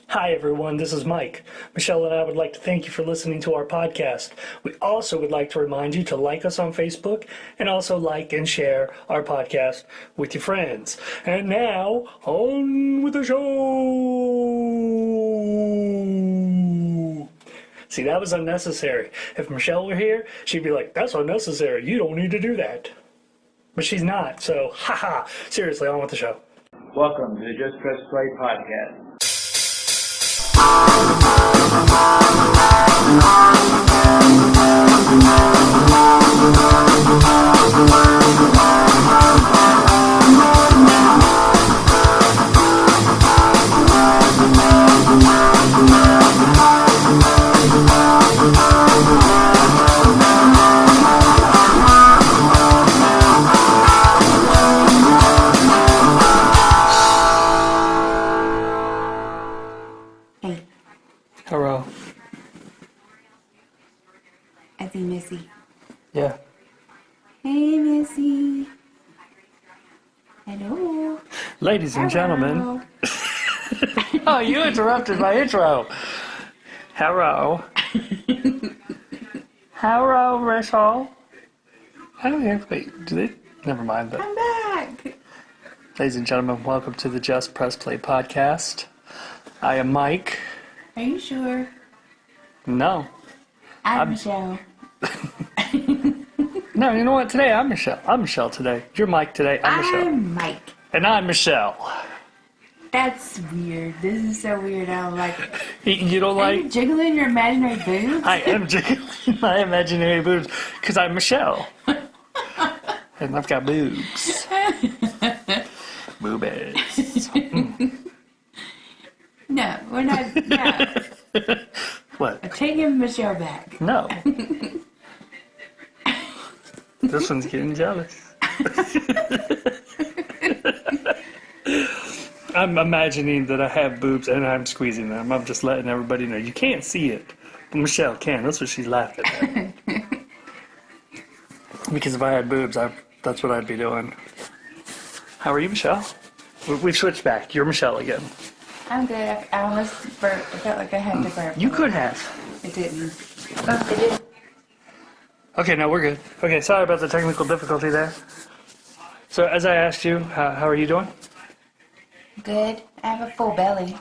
Hi everyone, this is Mike. Michelle and I would like to thank you for listening to our podcast. We also would like to remind you to like us on Facebook and also like and share our podcast with your friends. And now, on with the show! See, that was unnecessary. If Michelle were here, she'd be like, that's unnecessary. You don't need to do that. But she's not, so haha. Seriously, on with the show. Welcome to the Just Press Play podcast. Hello. I see Missy. Yeah. Hey, Missy. Hello. Ladies and gentlemen. Oh, you interrupted my intro. Hello. Hello, Rachel. I don't hear. Wait, do they? Never mind. But I'm back. ladies and gentlemen, welcome to the Just Press Play podcast. I am Mike. Are you sure? No. I'm Michelle. No, you know what? Today I'm Michelle. I'm Michelle today. You're Mike today. I'm Michelle. I'm Mike. And I'm Michelle. That's weird. This is so weird. I don't like it. You don't Are you like? jiggling your imaginary boobs? I am jiggling my imaginary boobs because I'm Michelle. And I've got boobs. Boobies. No, we're not. No. What? I'm taking Michelle back. No. This one's getting jealous. I'm imagining that I have boobs and I'm squeezing them. I'm just letting everybody know. You can't see it, but Michelle can. That's what she's laughing at. Because if I had boobs, that's what I'd be doing. How are you, Michelle? We've switched back. You're Michelle again. I'm good. I almost burped. I felt like I had to burp. You could have. It didn't. Oh, it did. Okay, no, we're good. Okay, sorry about the technical difficulty there. So, as I asked you, how are you doing? Good. I have a full belly.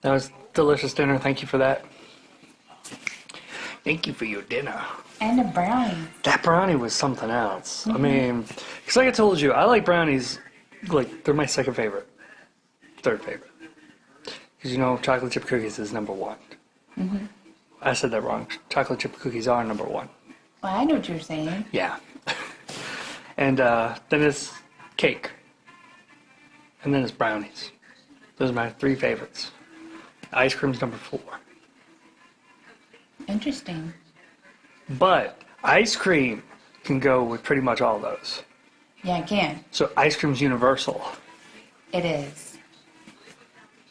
That was delicious dinner. Thank you for that. Thank you for your dinner. And a brownie. That brownie was something else. I mean, because like I told you, I like brownies, like, they're my second favorite. Third favorite. Because, you know, chocolate chip cookies is number one. Mm-hmm. I said that wrong. Chocolate chip cookies are number one. Well, I know what you're saying. Yeah. And then it's cake. And then it's brownies. Those are my three favorites. Ice cream's number 4. Interesting. But ice cream can go with pretty much all those. Yeah, I can. So ice cream's universal. It is.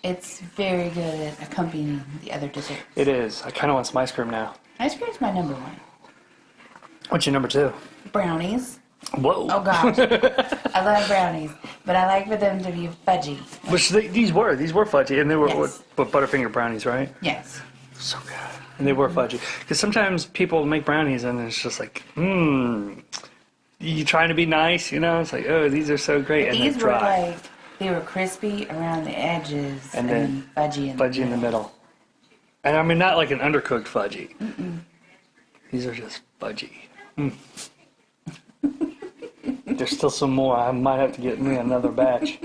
It's very good at accompanying the other desserts. It is. I kind of want some ice cream now. Ice cream's my number one. What's your number 2? Brownies. Whoa. Oh, gosh. I love brownies, but I like for them to be fudgy. Which these were fudgy, and they were Yes. what Butterfinger brownies, right? Yes. So good. And they were fudgy. Because sometimes people make brownies and it's just like, you trying to be nice, you know? It's like, oh, these are so great, But and these they're were dry. like, they were crispy around the edges And and then then fudgy in Fudgy in the middle. And I mean, not like an undercooked fudgy. Mm-mm. These are just fudgy. There's still some more. I might have to get me another batch.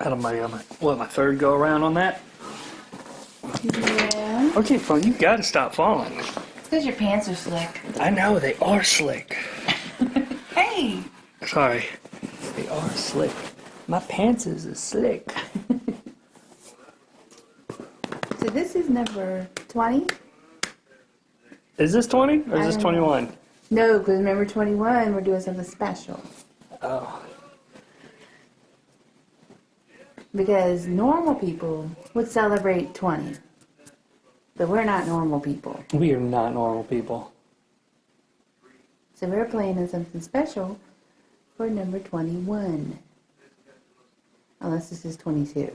Out of my third go around on that? Yeah. Okay, phone, you gotta stop falling. It's because your pants are slick. I know, they are slick. Hey! Sorry. They are slick. My pants is slick. So this is number 20? Is this 20 or is this I don't know. 21? No, because remember 21, we're doing something special. Oh. Because normal people would celebrate 20. But we're not normal people. We are not normal people. So we're playing in something special for number 21. Unless this is 22.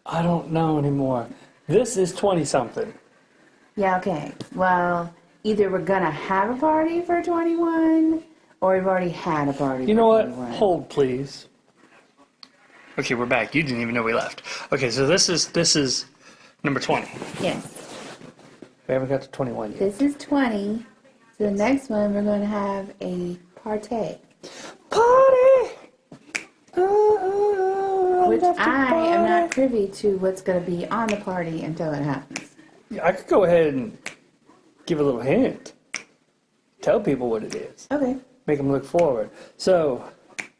I don't know anymore. This is 20-something. Yeah, okay. Well, either we're gonna have a party for 21, or we've already had a party You for know what? 21. Hold, please. Okay, we're back. You didn't even know we left. Okay, so this is number 20. Yes. We haven't got to 21 yet. This is 20. So the next one, we're gonna have a party. Party! Which I am not privy to what's gonna be on the party until it happens. I could go ahead and give a little hint. Tell people what it is. Okay. Make them look forward. So,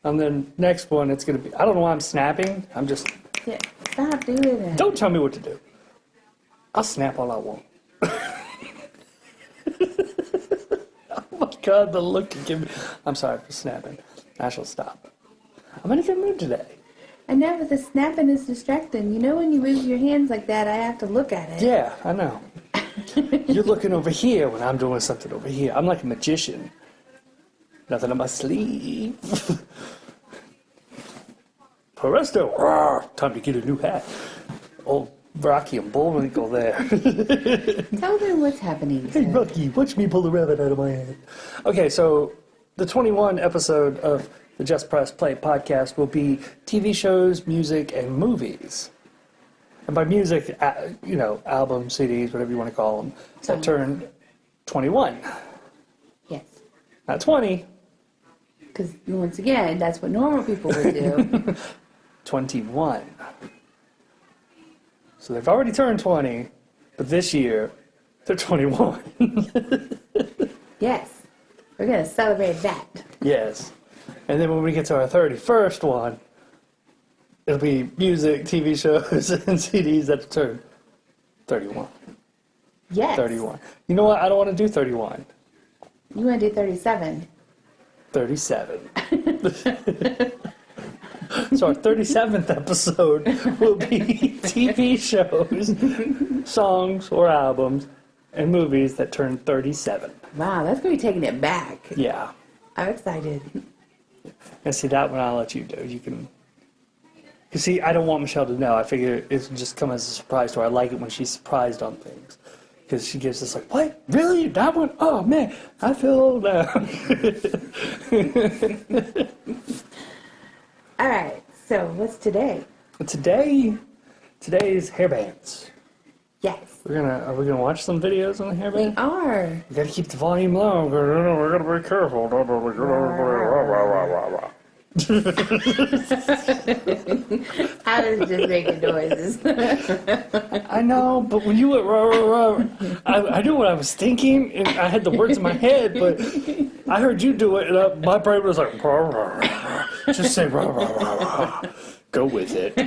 on the next one, it's going to be... I don't know why I'm snapping. I'm just... Yeah, stop doing it. Don't tell me what to do. I'll snap all I want. Oh my God, the look you give me. I'm sorry for snapping. I shall stop. I'm in a good mood today. I know, but the snapping is distracting. You know when you move your hands like that, I have to look at it. Yeah, I know. You're looking over here when I'm doing something over here. I'm like a magician. Nothing on my sleeve. Presto! Time to get a new hat. Old Rocky and Bullwinkle there. Tell them what's happening. Hey, sir. Rocky, watch me pull the rabbit out of my head. Okay, so the 21 episode of the Just Press Play podcast will be TV shows, music, and movies. And by music, albums, CDs, whatever you want to call them, that turn 21. Yes. Not 20. Because, once again, that's what normal people would do. 21. So they've already turned 20, but this year, they're 21. Yes. We're going to celebrate that. Yes. And then when we get to our 31st one, it'll be music, TV shows, and CDs that turn 31. Yes. 31. You know what? I don't want to do 31. You want to do 37. 37. So our 37th episode will be TV shows, songs, or albums, and movies that turn 37. Wow, that's going to be taking it back. Yeah. I'm excited. And see, that one I'll let you do. You can... Because, see, I don't want Michelle to know. I figure it would just come as a surprise to her. I like it when she's surprised on things. Because she gives us like, what? Really? That one? Oh, man. I feel old now. All right, so what's today? Today's hairbands. Yes. Are we gonna watch some videos on the We hairband? are. We gotta keep the volume low. We gotta be careful. I was just making noises. I know, but when you went rah, rah, rah, I knew what I was thinking, and I had the words in my head, but I heard you do it, and my brain was like, rah, rah, rah. Just say rah, rah, rah, rah. Go with it.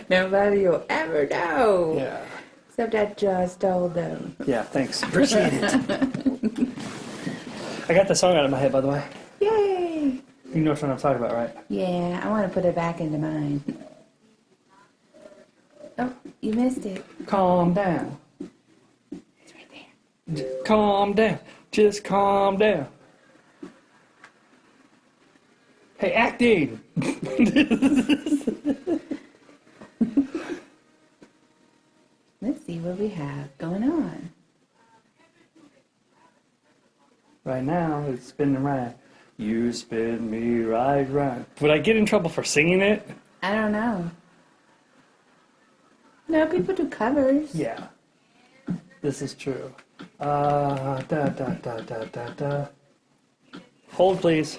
Nobody will ever know. Yeah. Except that just told them. Yeah, thanks. Appreciate it. I got the song out of my head, by the way. Yay! You know what I'm talking about, right? Yeah, I want to put it back into mine. Oh, you missed it. Calm down. It's right there. Calm down. Just calm down. Hey, acting! Let's see what we have going on. Right now, it's spinning right. You spin me right, right. Would I get in trouble for singing it? I don't know. No, people do covers. Yeah. This is true. Da, da, da, da, da, da. Hold, please.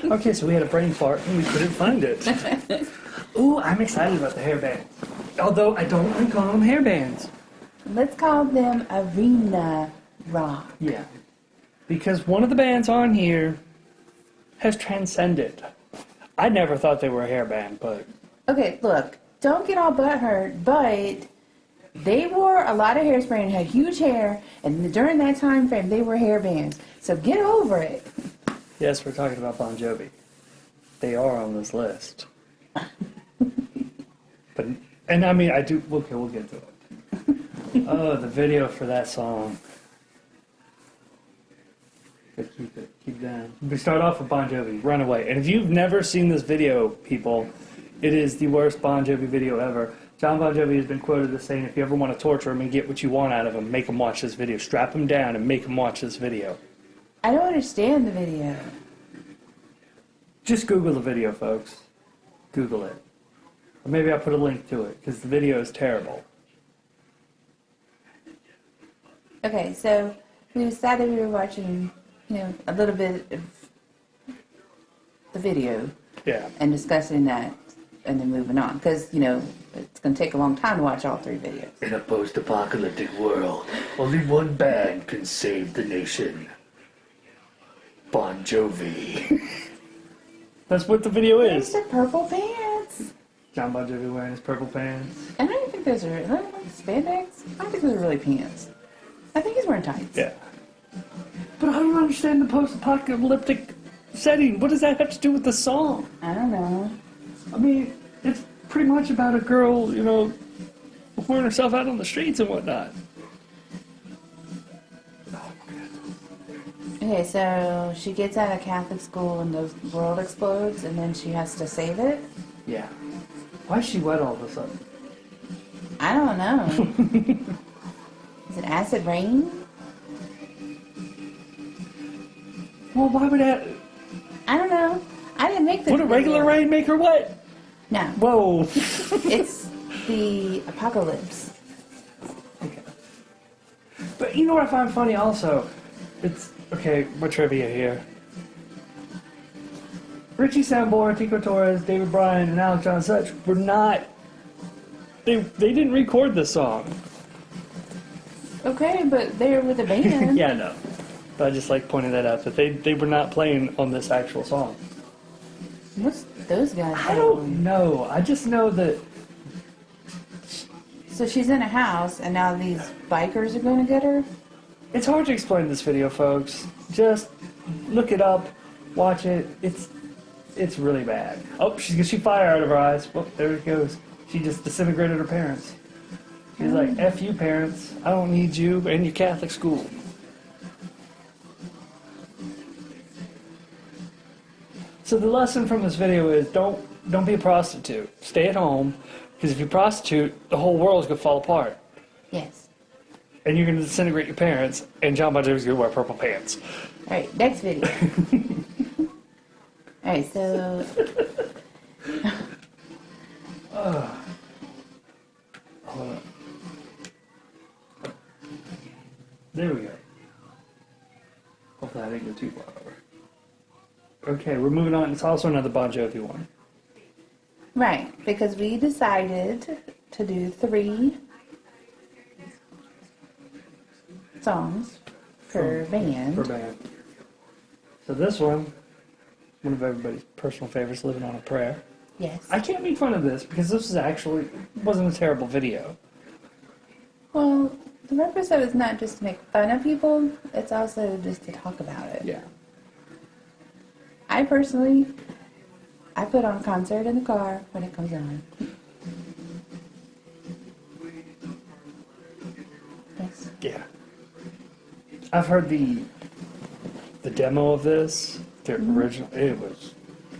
Okay, so we had a brain fart and we couldn't find it. Ooh, I'm excited about the hairbands. Although I don't want to call them hairbands. Let's call them arena rock. Yeah. Because one of the bands on here has transcended. I never thought they were a hairband, but... Okay, look, don't get all butthurt, but they wore a lot of hairspray and had huge hair, and during that time frame, they were hair bands. So get over it. Yes, we're talking about Bon Jovi. They are on this list. But, and I mean, I do... Okay, we'll get to it. Oh, the video for that song. Keep going. We start off with Bon Jovi, Runaway. And if you've never seen this video, people, It is the worst Bon Jovi video ever. John Bon Jovi has been quoted as saying, if you ever want to torture him and get what you want out of him, make him watch this video. Strap him down and make him watch this video. I don't understand the video. Just Google the video, folks. Google it. Or maybe I'll put a link to it, because the video is terrible. Okay, so we decided we were watching, a little bit of the video Yeah. and discussing that and then moving on. Because, it's going to take a long time to watch all 3 videos. In a post-apocalyptic world, only one band can save the nation. Bon Jovi. That's what the video It's is. the purple pants. John Bon Jovi wearing his purple pants. I don't even think those are spandex. I don't think those are really pants. I think he's wearing tights. Yeah. But I don't understand the post-apocalyptic setting. What does that have to do with the song? I don't know. I mean, it's pretty much about a girl, pouring herself out on the streets and whatnot. Okay, so she gets out of Catholic school and the world explodes and then she has to save it? Yeah. Why is she wet all of a sudden? I don't know. Is it acid rain? Well, why would that... I don't know. I didn't make this Would a regular video. rain make her wet? No. Whoa. It's the apocalypse. Okay. But you know what I find funny also? It's... Okay, what trivia here? Richie Sambora, Tico Torres, David Bryan, and Alex John Such were not... They didn't record this song. Okay, but they're with a band. Yeah, no. But I just like pointing that out, that they were not playing on this actual song. What's those guys I don't know. I just know that... So she's in a house and now these bikers are going to get her? It's hard to explain this video, folks. Just look it up, watch it. It's really bad. Oh, she shot fire out of her eyes. Well, there it goes. She just disintegrated her parents. She's like, F you parents. I don't need you and your Catholic school. So the lesson from this video is don't be a prostitute. Stay at home, because if you prostitute, the whole world's gonna fall apart. Yes. And you're gonna disintegrate your parents, and John Bon Jovi's gonna wear purple pants. Alright, next video. Alright, so... Hold on. There we go. Hopefully I didn't go too far over. Okay, we're moving on. It's also another Bon Jovi one. Right, because we decided to do 3 songs per band. Per band. So this one of everybody's personal favorites, Living on a Prayer. Yes. I can't make fun of this because this wasn't a terrible video. Well, the purpose of it is not just to make fun of people, it's also just to talk about it. Yeah. I personally, I put on a concert in the car when it comes on. Yes. Yeah. I've heard the demo of this, the original.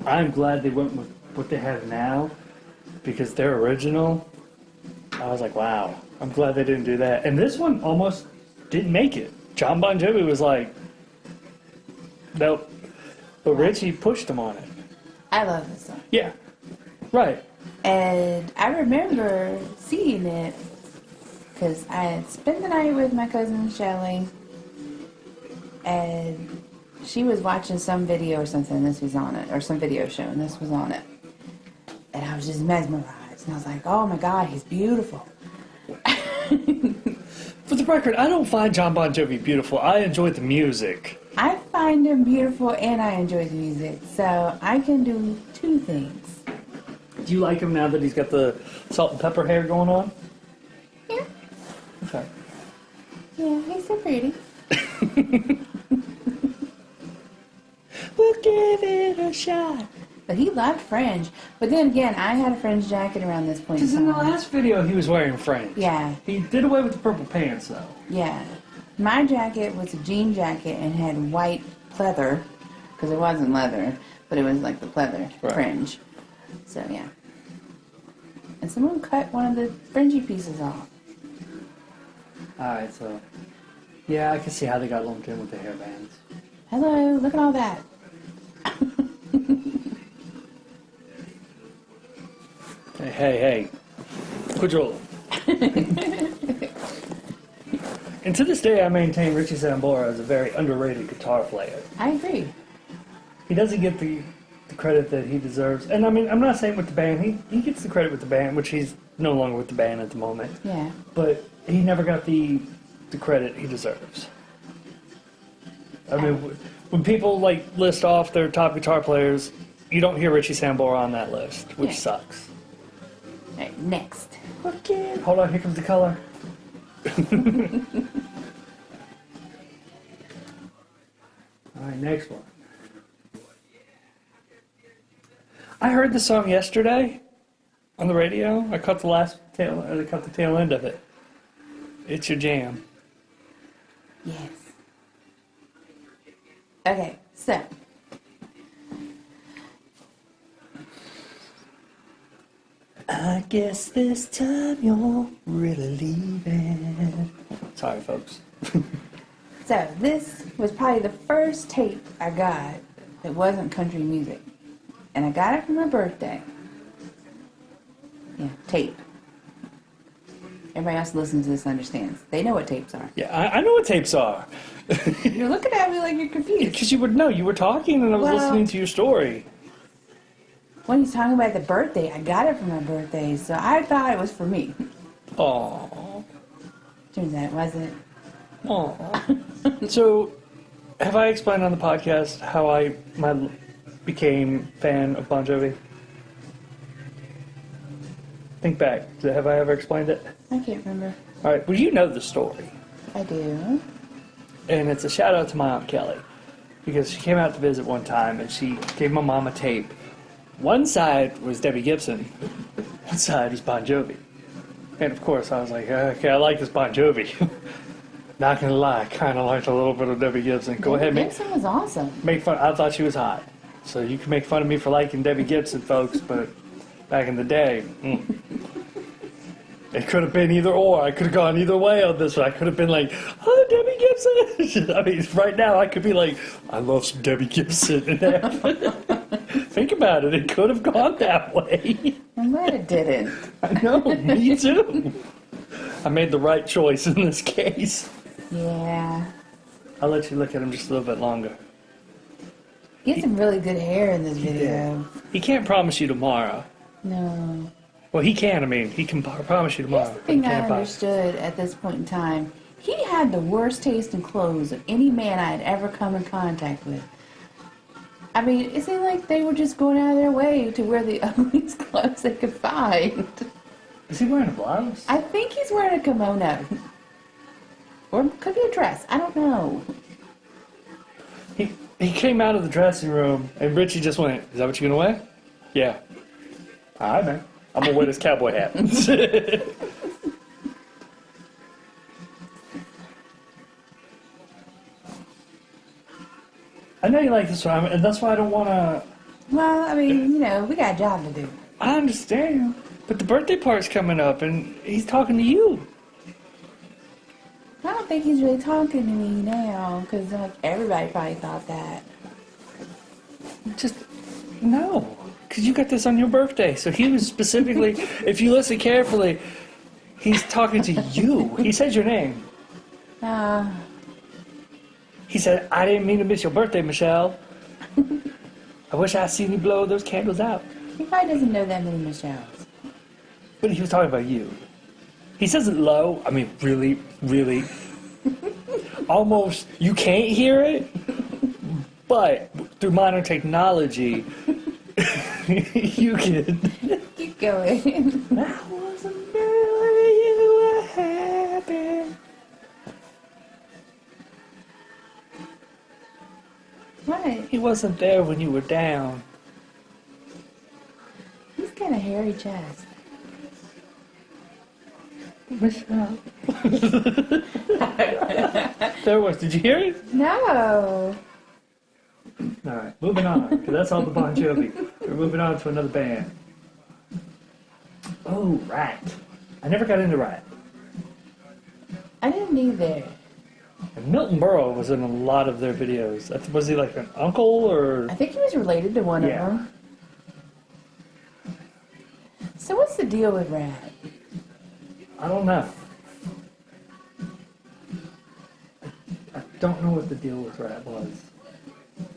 I'm glad they went with what they have now, because their original, I was like, wow, I'm glad they didn't do that. And this one almost didn't make it. John Bon Jovi was like, nope. But Richie pushed him on it. I love this song. Yeah. Right. And I remember seeing it because I had spent the night with my cousin Shelly, and she was watching some video or something, and this was on it, or some video show, and this was on it. And I was just mesmerized, and I was like, oh my God, he's beautiful. For the record, I don't find John Bon Jovi beautiful. I enjoy the music. I find him beautiful and I enjoy the music, so I can do 2 things. Do you like him now that he's got the salt and pepper hair going on? Yeah. Okay. Yeah, he's so pretty. We'll give it a shot. But he loved fringe. But then again, I had a fringe jacket around this point. Because in the last video, he was wearing fringe. Yeah. He did away with the purple pants, though. Yeah. My jacket was a jean jacket and had white pleather, because it wasn't leather, but it was like the pleather Right. fringe. So, yeah. and someone cut one of the fringy pieces off. Alright, so... Yeah, I can see how they got lumped in with the hair bands. Hello, look at all that. Hey. Quit rolling. And to this day, I maintain Richie Sambora is a very underrated guitar player. I agree. He doesn't get the credit that he deserves. And I mean, I'm not saying with the band. He gets the credit with the band, which he's no longer with the band at the moment. Yeah. But he never got the credit he deserves. I mean, when people like list off their top guitar players, you don't hear Richie Sambora on that list, which sucks. All right, next. Okay. Hold on, here comes the color. Alright, next one. I heard the song yesterday on the radio. I caught the tail end of it. It's your jam. Yes. Okay, so. I guess this time you're really leaving. Sorry, folks. So, this was probably the first tape I got that wasn't country music. And I got it for my birthday. Yeah, tape. Everybody else who listens to this understands. They know what tapes are. Yeah, I know what tapes are. You're looking at me like you're confused. Because you would know. You were talking and I was listening to your story. When he's talking about the birthday, I got it for my birthday, so I thought it was for me. Aww. Turns out it wasn't. Aww. So, have I explained on the podcast how I became fan of Bon Jovi? Think back. Have I ever explained it? I can't remember. All right. Well, you know the story. I do. And it's a shout out to my Aunt Kelly. Because she came out to visit one time and she gave my mom a tape. One side was Debbie Gibson. One side was Bon Jovi. And of course I was like, okay, I like this Bon Jovi. Not gonna lie, I kind of liked a little bit of Debbie Gibson. Go ahead, Gibson was awesome. Make fun. I thought she was hot. So you can make fun of me for liking Debbie Gibson, folks, but back in the day, it could have been either or. I could have gone either way on this one. I could have been like, oh, Debbie Gibson. I mean, right now I could be like, I love some Debbie Gibson. Think about it. It could have gone that way. I'm glad it didn't. I know. Me too. I made the right choice in this case. Yeah. I'll let you look at him just a little bit longer. He has some really good hair in this video. He can't promise you tomorrow. No. Well, he can. I mean, he can promise you tomorrow. Here's the thing I understood at this point in time. He had the worst taste in clothes of any man I had ever come in contact with. I mean, it seemed like they were just going out of their way to wear the ugliest clothes they could find. Is he wearing a blouse? I think he's wearing a kimono. Or it could be a dress. I don't know. He came out of the dressing room, and Richie just went, is that what you're going to wear? Yeah. All right, man. I'm going to wear this cowboy hat. I know you like this one, and that's why I don't want to... Well, I mean, you know, we got a job to do. I understand, but the birthday part's coming up, and he's talking to you. I don't think he's really talking to me now, because like, everybody probably thought that. Just, no. Because you got this on your birthday, so he was specifically, if you listen carefully, he's talking to you. He said your name. He said, I didn't mean to miss your birthday, Michelle. I wish I'd seen you blow those candles out. He probably doesn't know that many Michelles. But he was talking about you. He says it low. I mean, really, really. Almost, you can't hear it. But through modern technology, you can. Keep going. I wasn't there, you were happy. What? He wasn't there when you were down. He's got a hairy chest. Michelle. There was. Did you hear it? No. All right, moving on. Because that's all the Bon Jovi. We're moving on to another band. Oh, Rat. I never got into Rat. I didn't either. And Milton Berle was in a lot of their videos. Was he like an uncle or? I think he was related to one of them. So what's the deal with Rat? I don't know. I don't know what the deal with Rat was.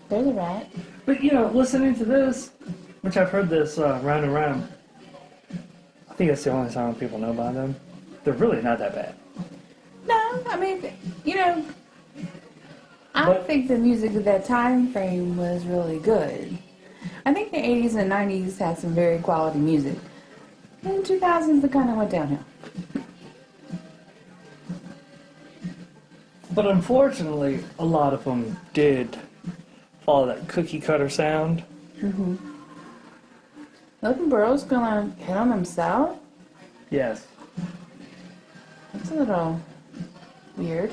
There's a rat. But, listening to this, which I've heard this round and round, I think that's the only song people know by them. They're really not that bad. No, I mean, I think the music of that time frame was really good. I think the 80s and 90s had some very quality music. In the 2000s, it kind of went downhill. But unfortunately, a lot of them did follow that cookie cutter sound. Mm-hmm. Milton Berle's gonna hit on himself? Yes. That's a little weird.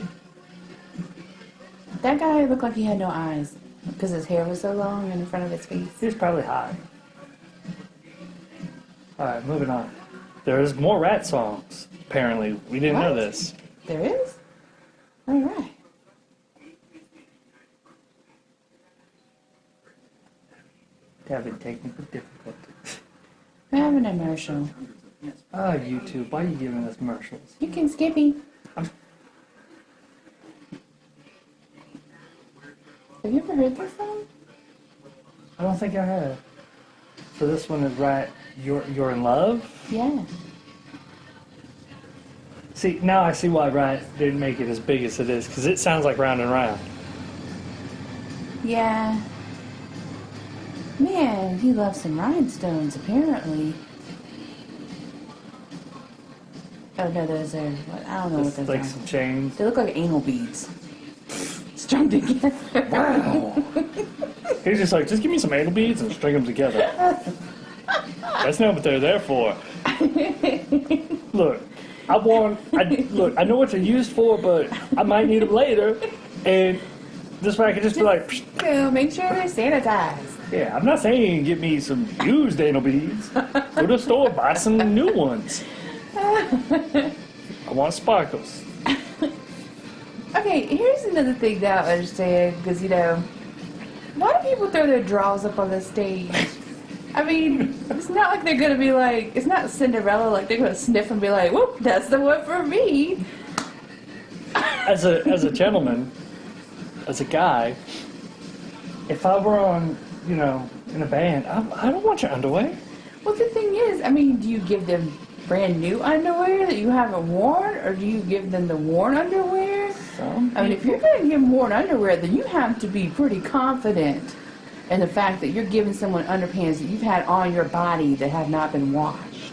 That guy looked like he had no eyes because his hair was so long in front of his face. He was probably high. Alright, moving on. There's more Rat songs, apparently. We didn't know this. There is? Alright. Having technical difficulties. We're having a commercial. Ah, YouTube, why are you giving us commercials? You can Skippy. Have you ever heard this song? I don't think I have. So this one is Rat, You're in Love? Yeah. See, now I see why Rat didn't make it as big as it is, because it sounds like Round and Round. Yeah. Man, he loves some rhinestones, apparently. Oh, no, those are... I don't know what those Like are. some chains. They look like anal beads. Strung together. Wow! He's just like, just give me some anal beads and string them together. That's not what they're there for. Look, I know what they're used for, but I might need them later. And this way I can just be like, psh. So make sure they're sanitized. Yeah, I'm not saying get me some used anal beads. Go to the store, buy some new ones. I want sparkles. Okay, here's another thing that I don't understand, because, why do people throw their drawers up on the stage? I mean, it's not like they're going to be like, it's not Cinderella, like they're going to sniff and be like, whoop, that's the one for me. As a gentleman, as a guy, if I were on, in a band, I don't want your underwear. Well, the thing is, I mean, do you give them brand new underwear that you haven't worn, or do you give them the worn underwear? I mean, if you're going to give them worn underwear, then you have to be pretty confident in the fact that you're giving someone underpants that you've had on your body that have not been washed.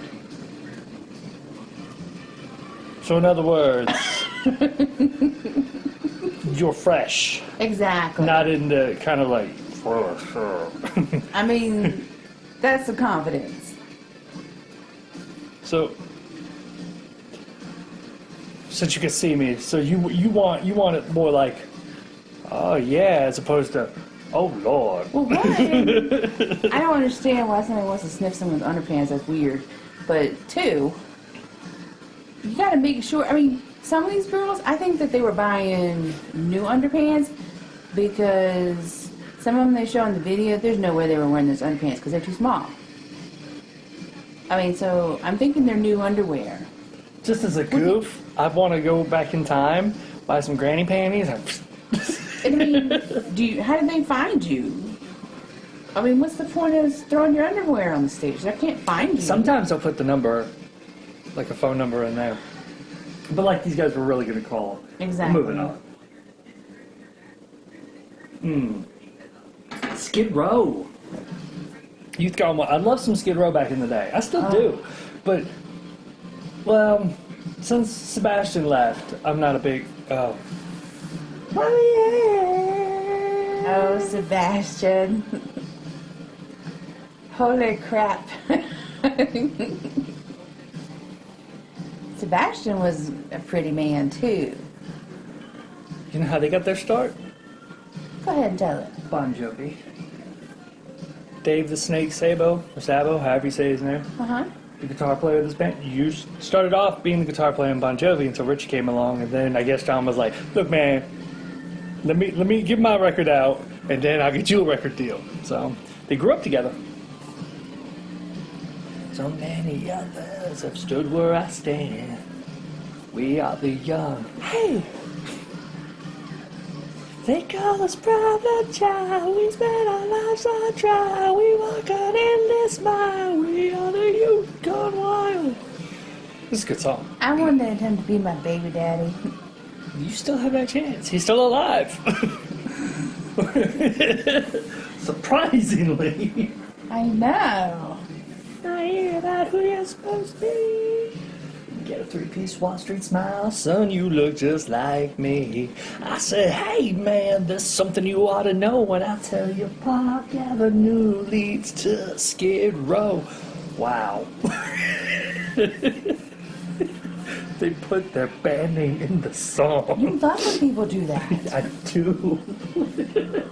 So in other words, you're fresh. Exactly. Not into kind of like, for sure. I mean, that's the confidence. So, since you can see me, so you want it more like, oh yeah, as opposed to, oh Lord. Well, one, I don't understand why somebody wants to sniff someone's underpants. That's weird. But two, you got to make sure. I mean, some of these girls, I think that they were buying new underpants because some of them they show in the video, there's no way they were wearing those underpants because they're too small. I mean, so I'm thinking they're new underwear. Just as a goof, I want to go back in time, buy some granny panties. I mean, how did they find you? I mean, what's the point of throwing your underwear on the stage? I can't find you. Sometimes I'll put the number, like a phone number in there. But like these guys were really going to call. Exactly. Moving on. Skid Row. Youth Gone Wild. I loved some Skid Row back in the day. I still do. But, well, since Sebastian left, I'm not a big... Oh, yeah. Oh, Sebastian. Holy crap. Sebastian was a pretty man, too. You know how they got their start? Go ahead and tell it. Bon Jovi. Dave the Snake Sabo, or Sabo, however you say his name. Uh-huh. the guitar player of this band. You started off being the guitar player in Bon Jovi until Richie came along, and then I guess John was like, look, man, let me get my record out, and then I'll get you a record deal. So they grew up together. So many others have stood where I stand. We are the young. Hey! They call us private child. We spend our lives on trial. We walk an endless mile. We are the youth gone wild. This is a good song. I wanted him to be my baby daddy. You still have that chance. He's still alive. Surprisingly. I know. I hear about who you're supposed to be. Get a three-piece Wall Street smile. Son, you look just like me. I said, hey, man, there's something you ought to know when I tell you Park Avenue leads to Skid Row. Wow. They put their band name in the song. You love when people do that. I do.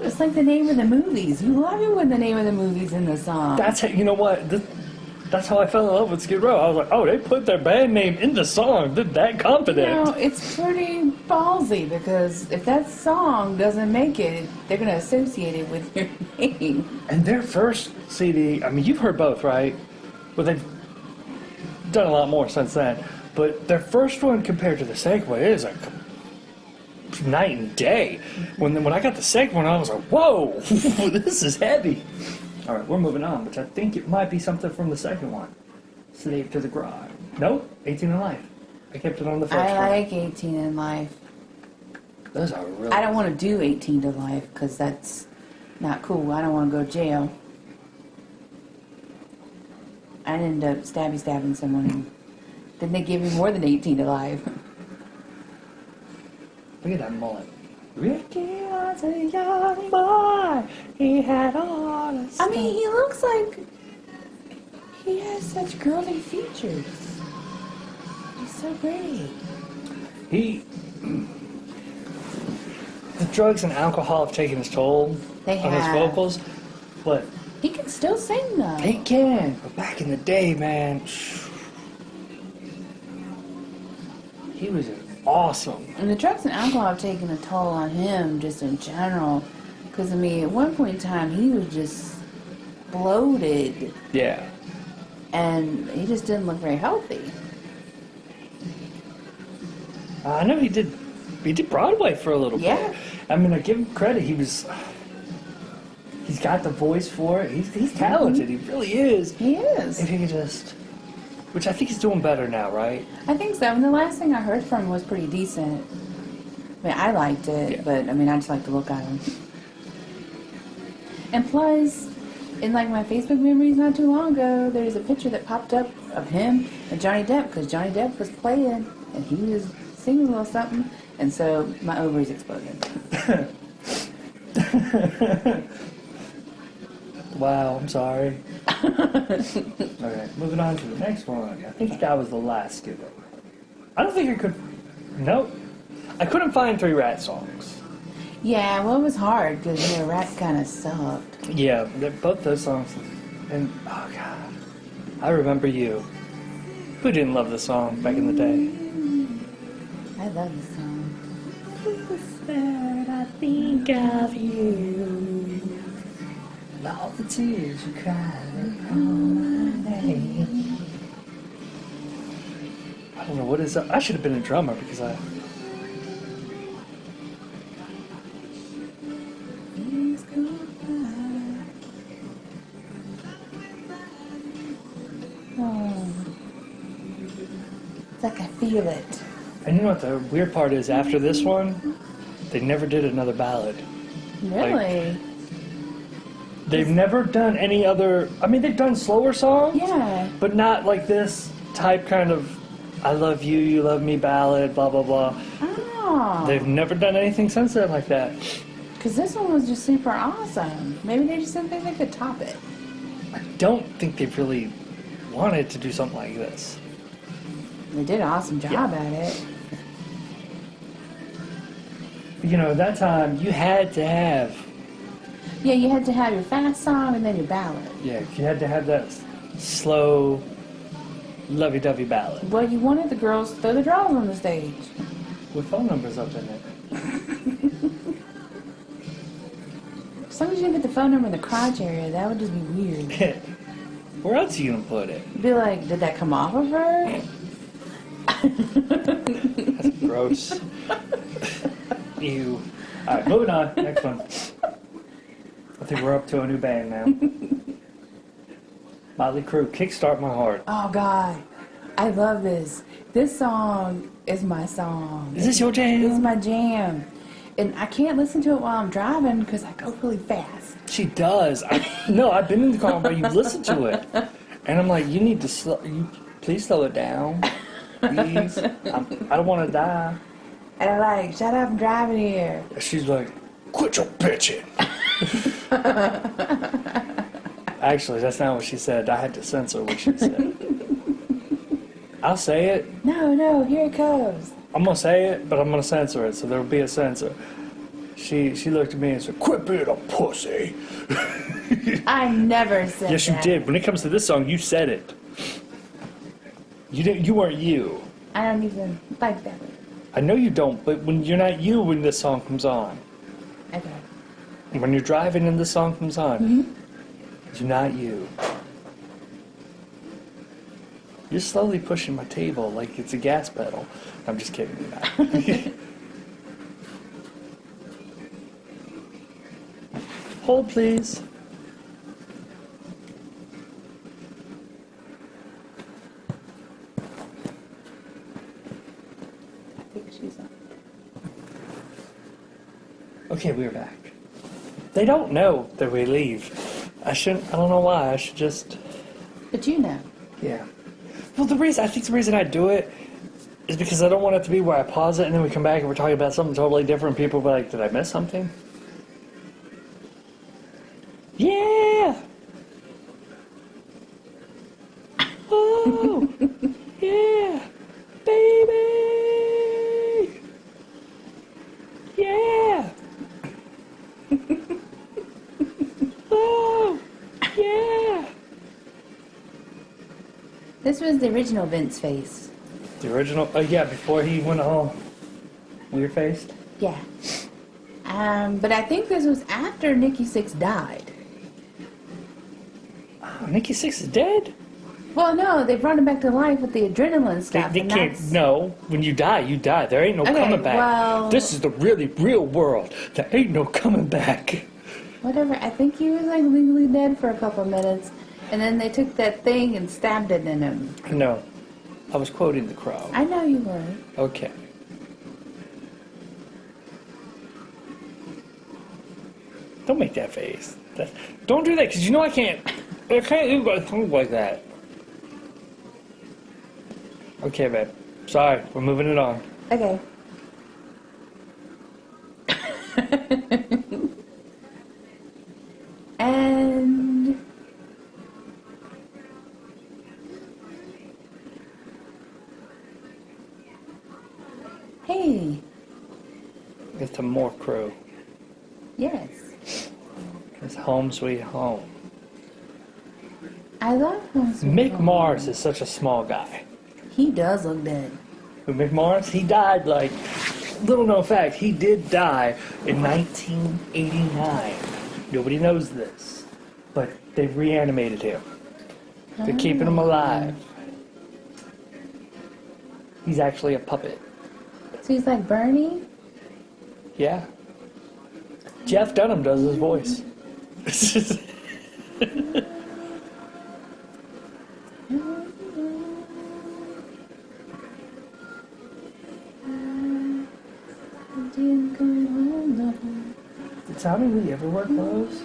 It's like the name of the movies. You love it when the name of the movie's in the song. That's how, you know what? That's how I fell in love with Skid Row. I was like, oh, they put their band name in the song. They're that confident. You know, it's pretty ballsy because if that song doesn't make it, they're going to associate it with your name. And their first CD, I mean, you've heard both, right? Well, they've done a lot more since then. But their first one compared to the second one is like night and day. When I got the second one, I was like, whoa, this is heavy. All right, we're moving on, which I think it might be something from the second one. Slave to the Grind. Nope, 18 in Life. I kept it on the first one. I like 18 in Life. Those are really... I don't want to do 18 to Life because that's not cool. I don't want to go to jail. I'd end up stabbing someone. And then they give me more than 18 to Life. Look at that mullet. Ricky was a young boy. He had all the stuff. I mean, he looks like he has such girly features. He's so pretty. The drugs and alcohol have taken its toll They on his have. vocals, but He can still sing though. he can. But back in the day, man, he was awesome. And the drugs and alcohol have taken a toll on him just in general. Because, I mean, at one point in time, he was just bloated. Yeah. And he just didn't look very healthy. I know he did Broadway for a little Yeah. bit. I mean, I give him credit. He's got the voice for it. He's talented. He really is. He is. If he could just... Which I think he's doing better now, right? I think so. And the last thing I heard from him was pretty decent. I mean, I liked it, Yeah. but, I mean, I just like to look at him. And plus, in, like, my Facebook memories not too long ago, there's a picture that popped up of him and Johnny Depp, because Johnny Depp was playing, and he was singing a little something, and so my ovaries exploded. Wow, I'm sorry. Alright, moving on to the next one. I think that was the last skip. I don't think I could... Nope. I couldn't find 3 Rat songs. Yeah, well, it was hard, because, you know, Rat kind of sucked. Yeah, both those songs. And, oh God. I Remember You. Who didn't love the song back in the day? I love this song. I think of you. All the tears you cried on my name. I don't know what is up. I should have been a drummer because I... Oh. It's like I feel it. And you know what the weird part is? After this one, they never did another ballad. Really? They've never done any other... I mean, they've done slower songs. Yeah. But not like this type kind of I love you, you love me ballad, blah, blah, blah. Oh. They've never done anything since then like that. Because this one was just super awesome. Maybe they just didn't think they could top it. I don't think they've really wanted to do something like this. They did an awesome job at it. You know, at that time, you had to have... Yeah, you had to have your fast song and then your ballad. Yeah, you had to have that slow, lovey-dovey ballad. Well, you wanted the girls to throw the drawers on the stage. With phone numbers up in it. As long as you didn't put the phone number in the crotch area, that would just be weird. Where else are you gonna put it? Be like, did that come off of her? That's gross. Ew. Alright, moving on. Next one. I think we're up to a new band now. Motley Crue, Kickstart My Heart. Oh, God. I love this. This song is my song. Is this your jam? It's my jam. And I can't listen to it while I'm driving because I go really fast. She does. No, I've been in the car where you listen to it. And I'm like, you need to please slow it down. Please. I don't want to die. And I'm like, shut up, I'm driving here. She's like, quit your bitching. Actually, that's not what she said. I had to censor what she said. I'll say it. No, here it comes. I'm going to say it, but I'm going to censor it, so there will be a censor. She looked at me and said, quit being a pussy. I never said Yes, that. you did. When it comes to this song, you said it. You weren't you. I don't even like that. I know you don't, but when you're not you when this song comes on. Okay. When you're driving and this song comes on, you're not you. You're slowly pushing my table like it's a gas pedal. I'm just kidding. You're not. Hold, please. I think she's on. Okay, we're back. They don't know that we leave. I don't know why. I should just... But you know. Yeah. Well, I think the reason I do it is because I don't want it to be where I pause it and then we come back and we're talking about something totally different. People will be like, did I miss something? Yeah! Oh! Yeah! Baby! Yeah! Oh! Yeah! This was the original Vince face. The original? Oh, yeah, before he went all weird-faced? Yeah. But I think this was after Nikki Sixx died. Oh, Nikki Sixx is dead? Well, no, they brought him back to life with the adrenaline stuff. They and can't. that's- No, when you die, you die. There ain't no Okay, coming back. well- This is the really real world. There ain't no coming back. Whatever. I think he was like legally dead for a couple of minutes, and then they took that thing and stabbed it in him. No, I was quoting the crowd. I know you were. Okay. Don't make that face. Don't do that, because you know I can't do things like that. Okay, babe. Sorry, we're moving it on. Okay. And hey, It's a more crew. yes, It's home sweet home. I love him. Mick Mars is such a small guy. He does look dead. Who, Mick Mars? He died like, little known fact, he did die in 1989. Nobody knows this, but they reanimated him. They're keeping him alive. He's actually a puppet. So he's like Bernie. Yeah. Jeff Dunham does his voice. Did Tommy Lee ever wear clothes?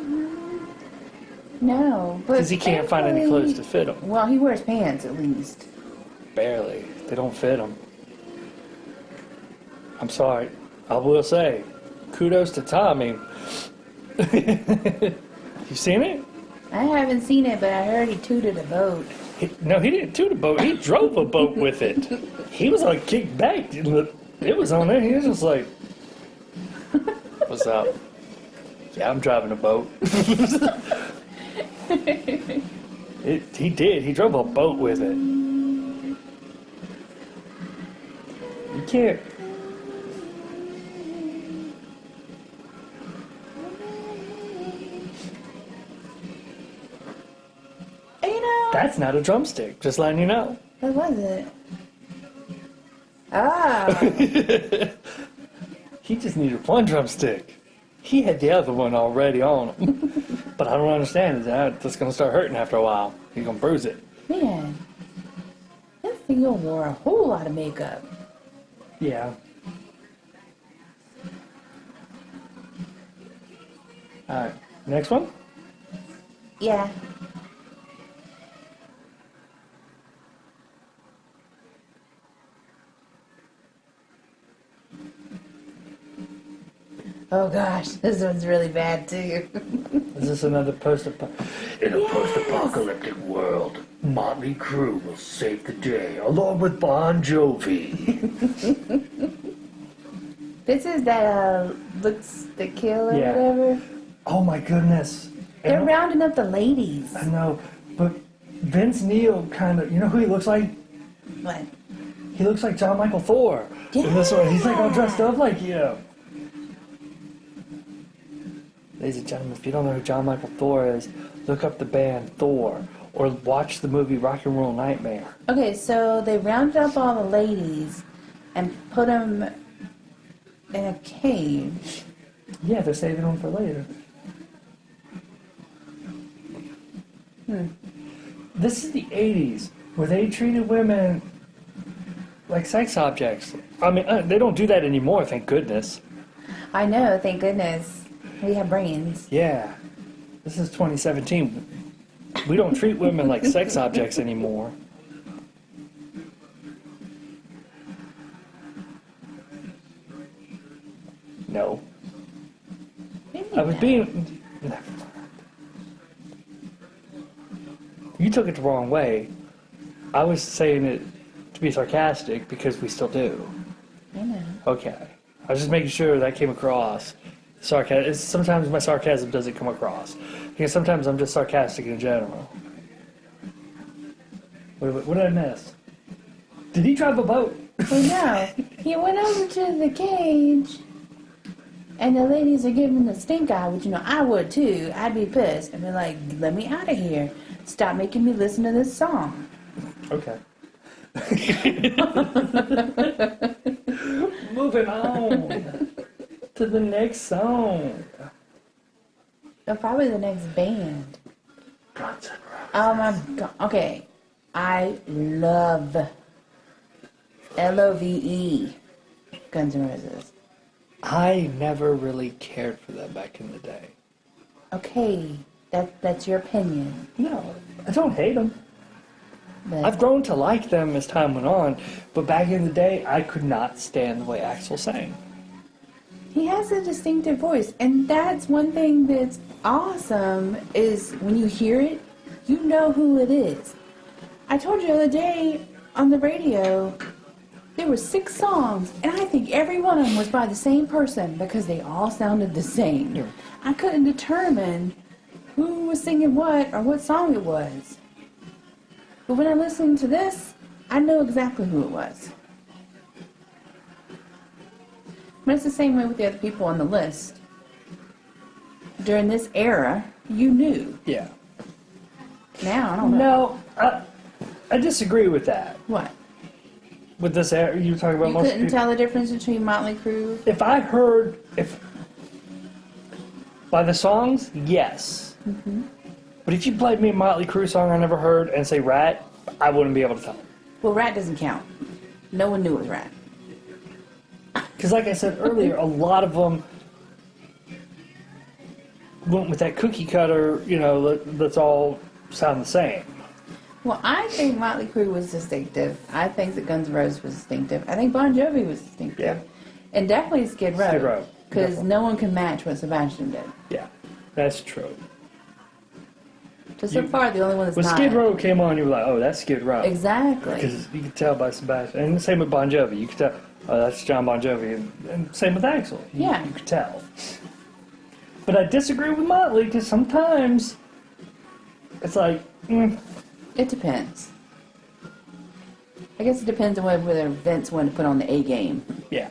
No, but Because he can't find any thankfully- clothes to fit him. Well, he wears pants at least. Barely. They don't fit him. I'm sorry. I will say, kudos to Tommy. You seen it? I haven't seen it, but I heard he tooted a boat. No, he didn't toot a boat. He drove a boat with it. He was like kicked back. It was on there. He was just like, "What's up?" Yeah, I'm driving a boat. He did. He drove a boat with it. cute. You know, That's not a drumstick, just letting you know. what was it? Ah, He just needed one drumstick. He had the other one already on him. But I don't understand is that's going to start hurting after a while. He's going to bruise it. man. This Theo wore a whole lot of makeup. Yeah. Alright, next one? Yeah. Oh gosh, this one's really bad too. Is this another In a post-apocalyptic world, Motley Crue will save the day along with Bon Jovi. This is that Looks to Kill or Yeah. whatever. Oh my goodness. They're And- rounding up the ladies. I know, but Vince Neil kind of, you know who he looks like? What? He looks like John Michael Thor. In this one, he's like all dressed up like you. Ladies and gentlemen, if you don't know who John Michael Thor is, look up the band Thor or watch the movie Rock and Roll Nightmare. Okay, so they rounded up all the ladies and put them in a cage. Yeah, they're saving them for later. This is the 80s, where they treated women like sex objects. I mean, they don't do that anymore, thank goodness. I know, thank goodness. We have brains. Yeah, this is 2017. We don't treat women like sex objects anymore. No. Maybe I was not. being... Never mind. You took it the wrong way. I was saying it to be sarcastic because we still do. I know. Okay. I was just making sure that came across. Sometimes my sarcasm doesn't come across. Because sometimes I'm just sarcastic in general. What did I miss? Did he drive a boat? Well, no. He went over to the cage, and the ladies are giving the stink eye, which, you know, I would too. I'd be pissed. I'd be like, let me out of here. Stop making me listen to this song. Okay. Moving on to the next song. Or probably the next band. Guns N' Roses. Oh my god. Okay. I love LOVE Guns N' Roses. I never really cared for them back in the day. Okay. That's your opinion. No, I don't hate them. But I've grown to like them as time went on, but back in the day, I could not stand the way Axl sang. he has a distinctive voice, and that's one thing that's awesome is when you hear it, you know who it is. I told you the other day on the radio, there were 6 songs, and I think every one of them was by the same person because they all sounded the same. Yeah. I couldn't determine who was singing what or what song it was. But when I listened to this, I know exactly who it was. But it's the same way with the other people on the list. During this era, you knew. Yeah. Now, I don't know. No, I disagree with that. What? With this era, you were talking about You most couldn't people. tell the difference between Motley Crue? If I heard, by the songs, yes. Mm-hmm. But if you played me a Motley Crue song I never heard and say Rat, I wouldn't be able to tell. Well, Rat doesn't count. No one knew it was Rat. Because like I said earlier, a lot of them went with that cookie cutter, let's all sound the same. Well, I think Motley Crue was distinctive. I think that Guns N' Roses was distinctive. I think Bon Jovi was distinctive. Yeah. And definitely Skid Row. Skid Row, Because definitely. no one can match what Sebastian did. Yeah, that's true. So far, the only one that's When not. Skid Row came on, you were like, oh, that's Skid Row. Exactly. Because you could tell by Sebastian. And the same with Bon Jovi. You could tell, oh, that's John Bon Jovi. And same with Axl. Yeah. You could tell. But I disagree with Motley because sometimes it's like, It depends. I guess it depends on whether Vince wanted to put on the A game. Yeah.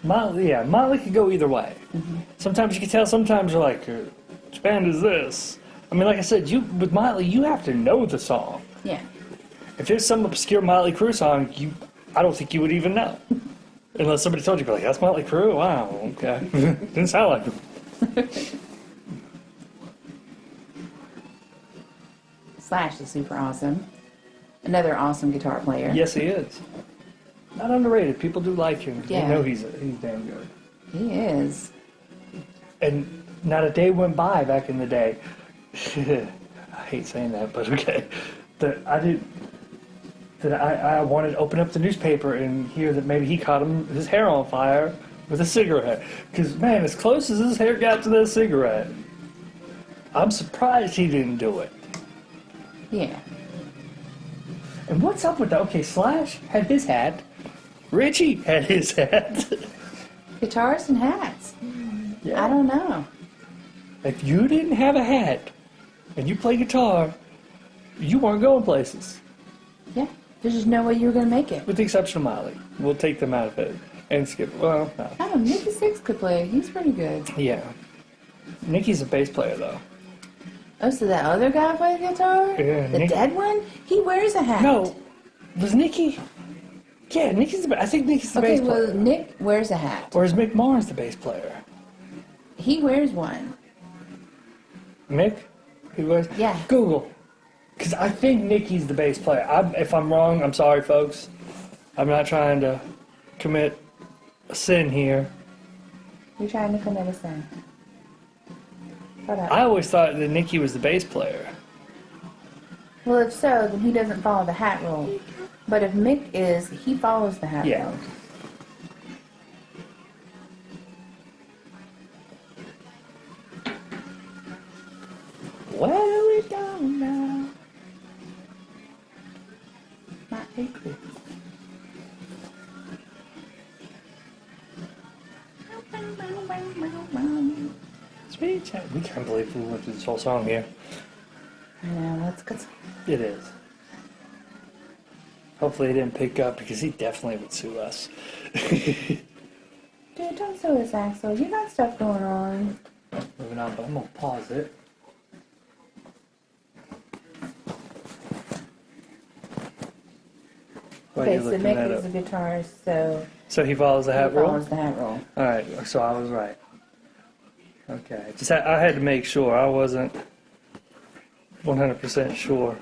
Motley could go either way. Mm-hmm. Sometimes you can tell, sometimes you're like, which band is this? I mean, like I said, with Motley, you have to know the song. Yeah. If there's some obscure Motley Crue song, I don't think you would even know. Unless somebody told you, like, that's Motley Crue? Wow, okay. Didn't sound like them. Slash is super awesome. Another awesome guitar player. Yes, he is. Not underrated. People do like him. Yeah. They know he's damn good. He is. And not a day went by back in the day. I hate saying that, but okay. I wanted to open up the newspaper and hear that maybe he caught his hair on fire with a cigarette. Because, man, as close as his hair got to that cigarette, I'm surprised he didn't do it. Yeah. And what's up with that? Okay, Slash had his hat. Richie had his hat. Guitars and hats. Yeah. I don't know. If you didn't have a hat and you play guitar, you weren't going places. Yeah. There's just no way you were going to make it. With the exception of Miley. We'll take them out of it and skip. Well, no. Oh, Nicky Six could play. He's pretty good. Yeah. Nicky's a bass player, though. Oh, so that other guy played guitar? Yeah, the dead one? He wears a hat. No. Was Nicky? Yeah, I think Nicky's the bass player. Okay, well, Nick wears a hat. Or is Mick Mars the bass player? He wears one. Mick? He wears? Yeah. Google. Because I think Nicky's the bass player. If I'm wrong, I'm sorry, folks. I'm not trying to commit a sin here. You're trying to commit a sin. Hold up. I always thought that Nicky was the bass player. Well, if so, then he doesn't follow the hat rule. But if Mick is, he follows the hat Yeah. rule. Where are we going now? Not be clear. Sweet chat. We can't believe we went through this whole song here. Yeah, that's good. It is. Hopefully he didn't pick up because he definitely would sue us. Dude, don't sue us, Axel. You got stuff going on. Moving on, but I'm going to pause it. While Okay, you're so looking Mick that is a up. guitarist, so So he follows the he hat rule? follows the hat rule. Alright, so I was right. Okay. I had to make sure. I wasn't 100% sure.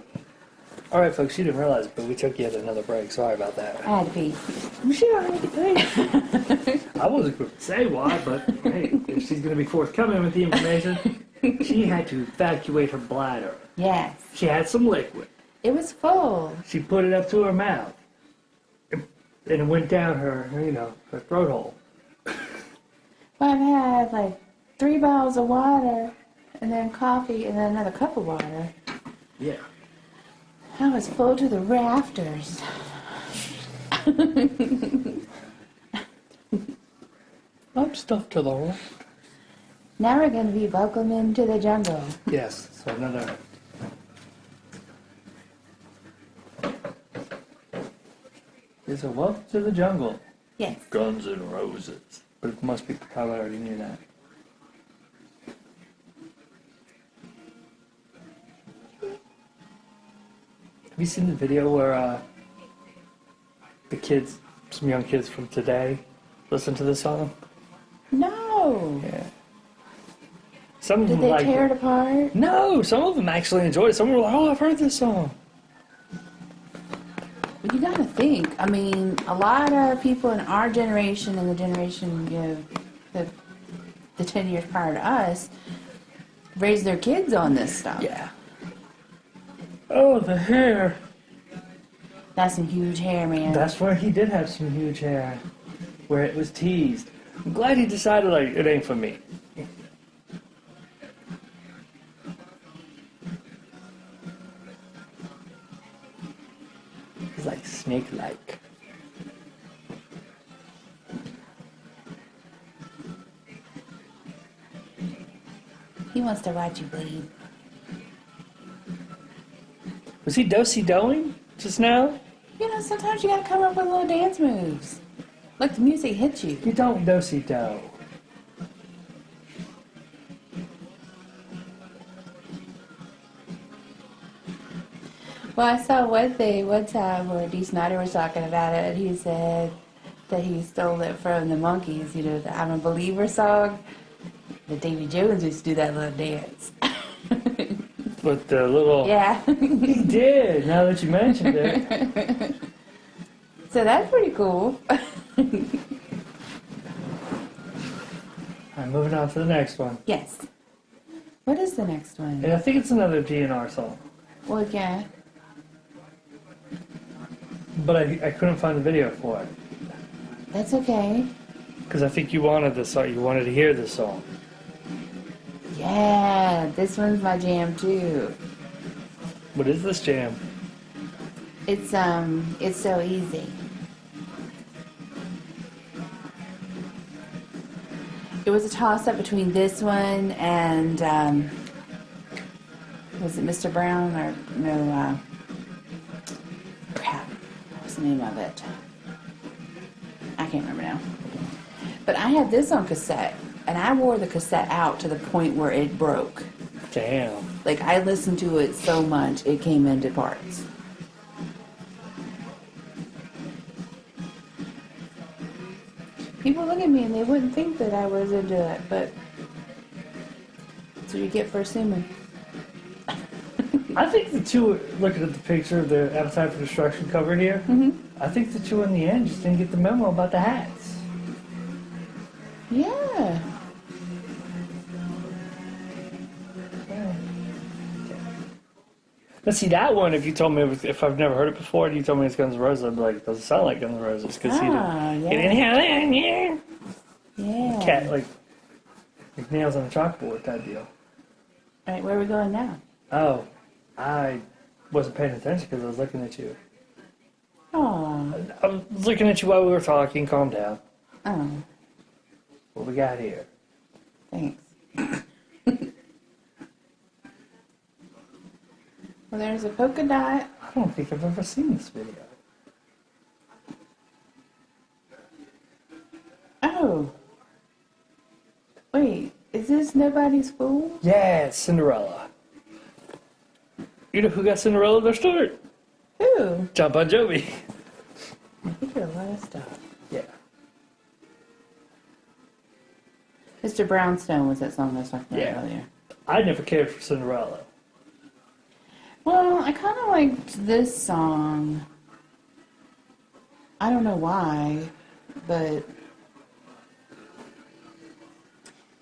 Alright, folks, you didn't realize, but we took yet another break. Sorry about that. I had to pee. I'm sure I had to pee. I wasn't going to say why, but hey, if she's going to be forthcoming with the information, she had to evacuate her bladder. Yes. She had some liquid. It was full. She put it up to her mouth. And it went down her throat hole. But I've had like 3 bottles of water, and then coffee, and then another cup of water. Yeah. I was full to the rafters. I'm stuffed to the right. Now we're going to be welcome into the jungle. Yes, so another. It's a welcome to the jungle. Yes. Guns N' Roses. But most people probably already knew that. Have you seen the video where some young kids from today, listen to this song? No. Yeah. Some of Did them they like tear it apart? No, some of them actually enjoyed it. Some were like, "Oh, I've heard this song." Well, you gotta think. I mean, a lot of people in our generation and the generation, the 10 years prior to us, raised their kids on this stuff. Yeah. Oh, the hair. That's some huge hair, man. That's where he did have some huge hair, where it was teased. I'm glad he decided, like, it ain't for me. He's like snake-like. He wants to watch you bleed. Was he do-si-doing just now? You know, sometimes you gotta come up with little dance moves. Like the music hits you. You don't do-si-do. Well, I saw one time where Dee Snider was talking about it, and he said that he stole it from the Monkees, you know, the I'm a Believer song. But Davy Jones used to do that little dance. With the little... Yeah. He did, now that you mentioned it. So that's pretty cool. Alright, moving on to the next one. Yes. What is the next one? And I think it's another DNR song. Well, yeah. But I couldn't find the video for it. That's okay. Because I think you wanted this song. You wanted to hear this song. Yeah, this one's my jam too. What is this jam? It's so easy. It was a toss-up between this one and, was it Mr. Brown or, no, crap, what was the name of it? I can't remember now. But I had this on cassette, and I wore the cassette out to the point where it broke. Damn. Like, I listened to it so much, it came into parts. People look at me and they wouldn't think that I was into it, but that's what you get for assuming. I think the two, looking at the picture of the Appetite for Destruction cover here, I think the two in the end just didn't get the memo about the hats. Yeah. Let's see, that one, if you told me, if I've never heard it before, and you told me it's Guns N' Roses, I'd be like, it doesn't sound like Guns N' Roses, because he didn't get in here. Yeah. Cat, like nails on a chalkboard type deal. Alright, where are we going now? Oh, I wasn't paying attention because I was looking at you. Oh. I was looking at you while we were talking. Calm down. Oh, What we got here? thanks. Well, there's a polka dot. I don't think I've ever seen this video. Oh. Wait, is this Nobody's Fool? Yeah, it's Cinderella. You know who got Cinderella their start? Who? John Bon Jovi. He did a lot of stuff. Yeah. Mr. Brownstone was that song I was talking about Yeah. earlier. I never cared for Cinderella. Well, I kind of liked this song. I don't know why, but...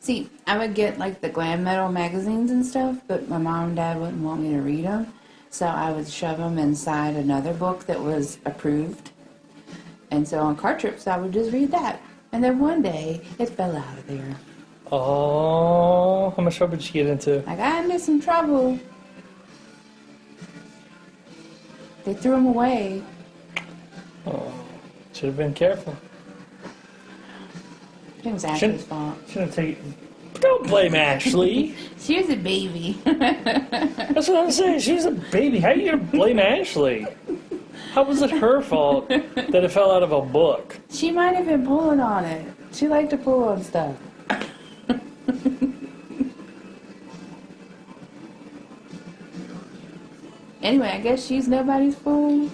See, I would get like the glam metal magazines and stuff, but my mom and dad wouldn't want me to read them. So I would shove them inside another book that was approved. And so on car trips, I would just read that. And then one day, it fell out of there. Oh, how much trouble did you get into? I got into some trouble. They threw them away. Oh, should have been careful. It was Ashley's fault. Should have taken. Don't blame Ashley. She was a baby. That's what I'm saying. She was a baby. How are you gonna blame Ashley? How was it her fault that it fell out of a book? She might have been pulling on it. She liked to pull on stuff. Anyway, I guess she's nobody's fool.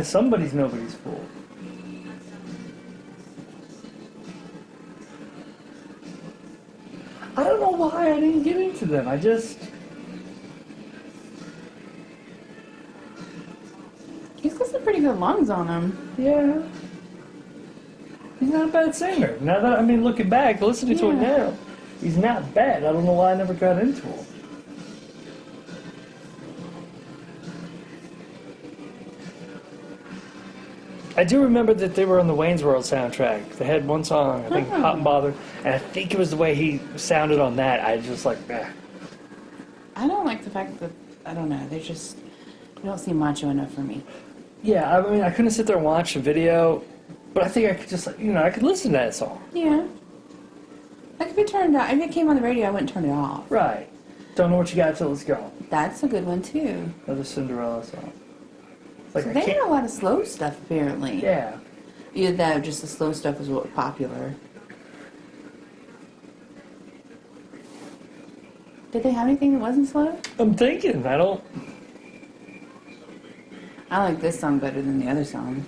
Somebody's nobody's fool. I don't know why I didn't get into them. He's got some pretty good lungs on him. Yeah. He's not a bad singer. Now that, looking back, listening to it Yeah. now, he's not bad. I don't know why I never got into him. I do remember that they were on the Wayne's World soundtrack. They had one song, I think, Hot and Bothered, and I think it was the way he sounded on that. I just like, I don't like the fact that, I don't know, they don't seem macho enough for me. Yeah, I couldn't sit there and watch the video, but I think I could just, I could listen to that song. Yeah. Like if it turned out, if it came on the radio, I wouldn't turn it off. Right. Don't know what you got till it's gone. That's a good one too. Another Cinderella song. Like, So I they had can't- a lot of slow stuff apparently. Yeah. Either that or just the slow stuff was what was popular. Did they have anything that wasn't slow? I'm thinking. I don't. I like this song better than the other song.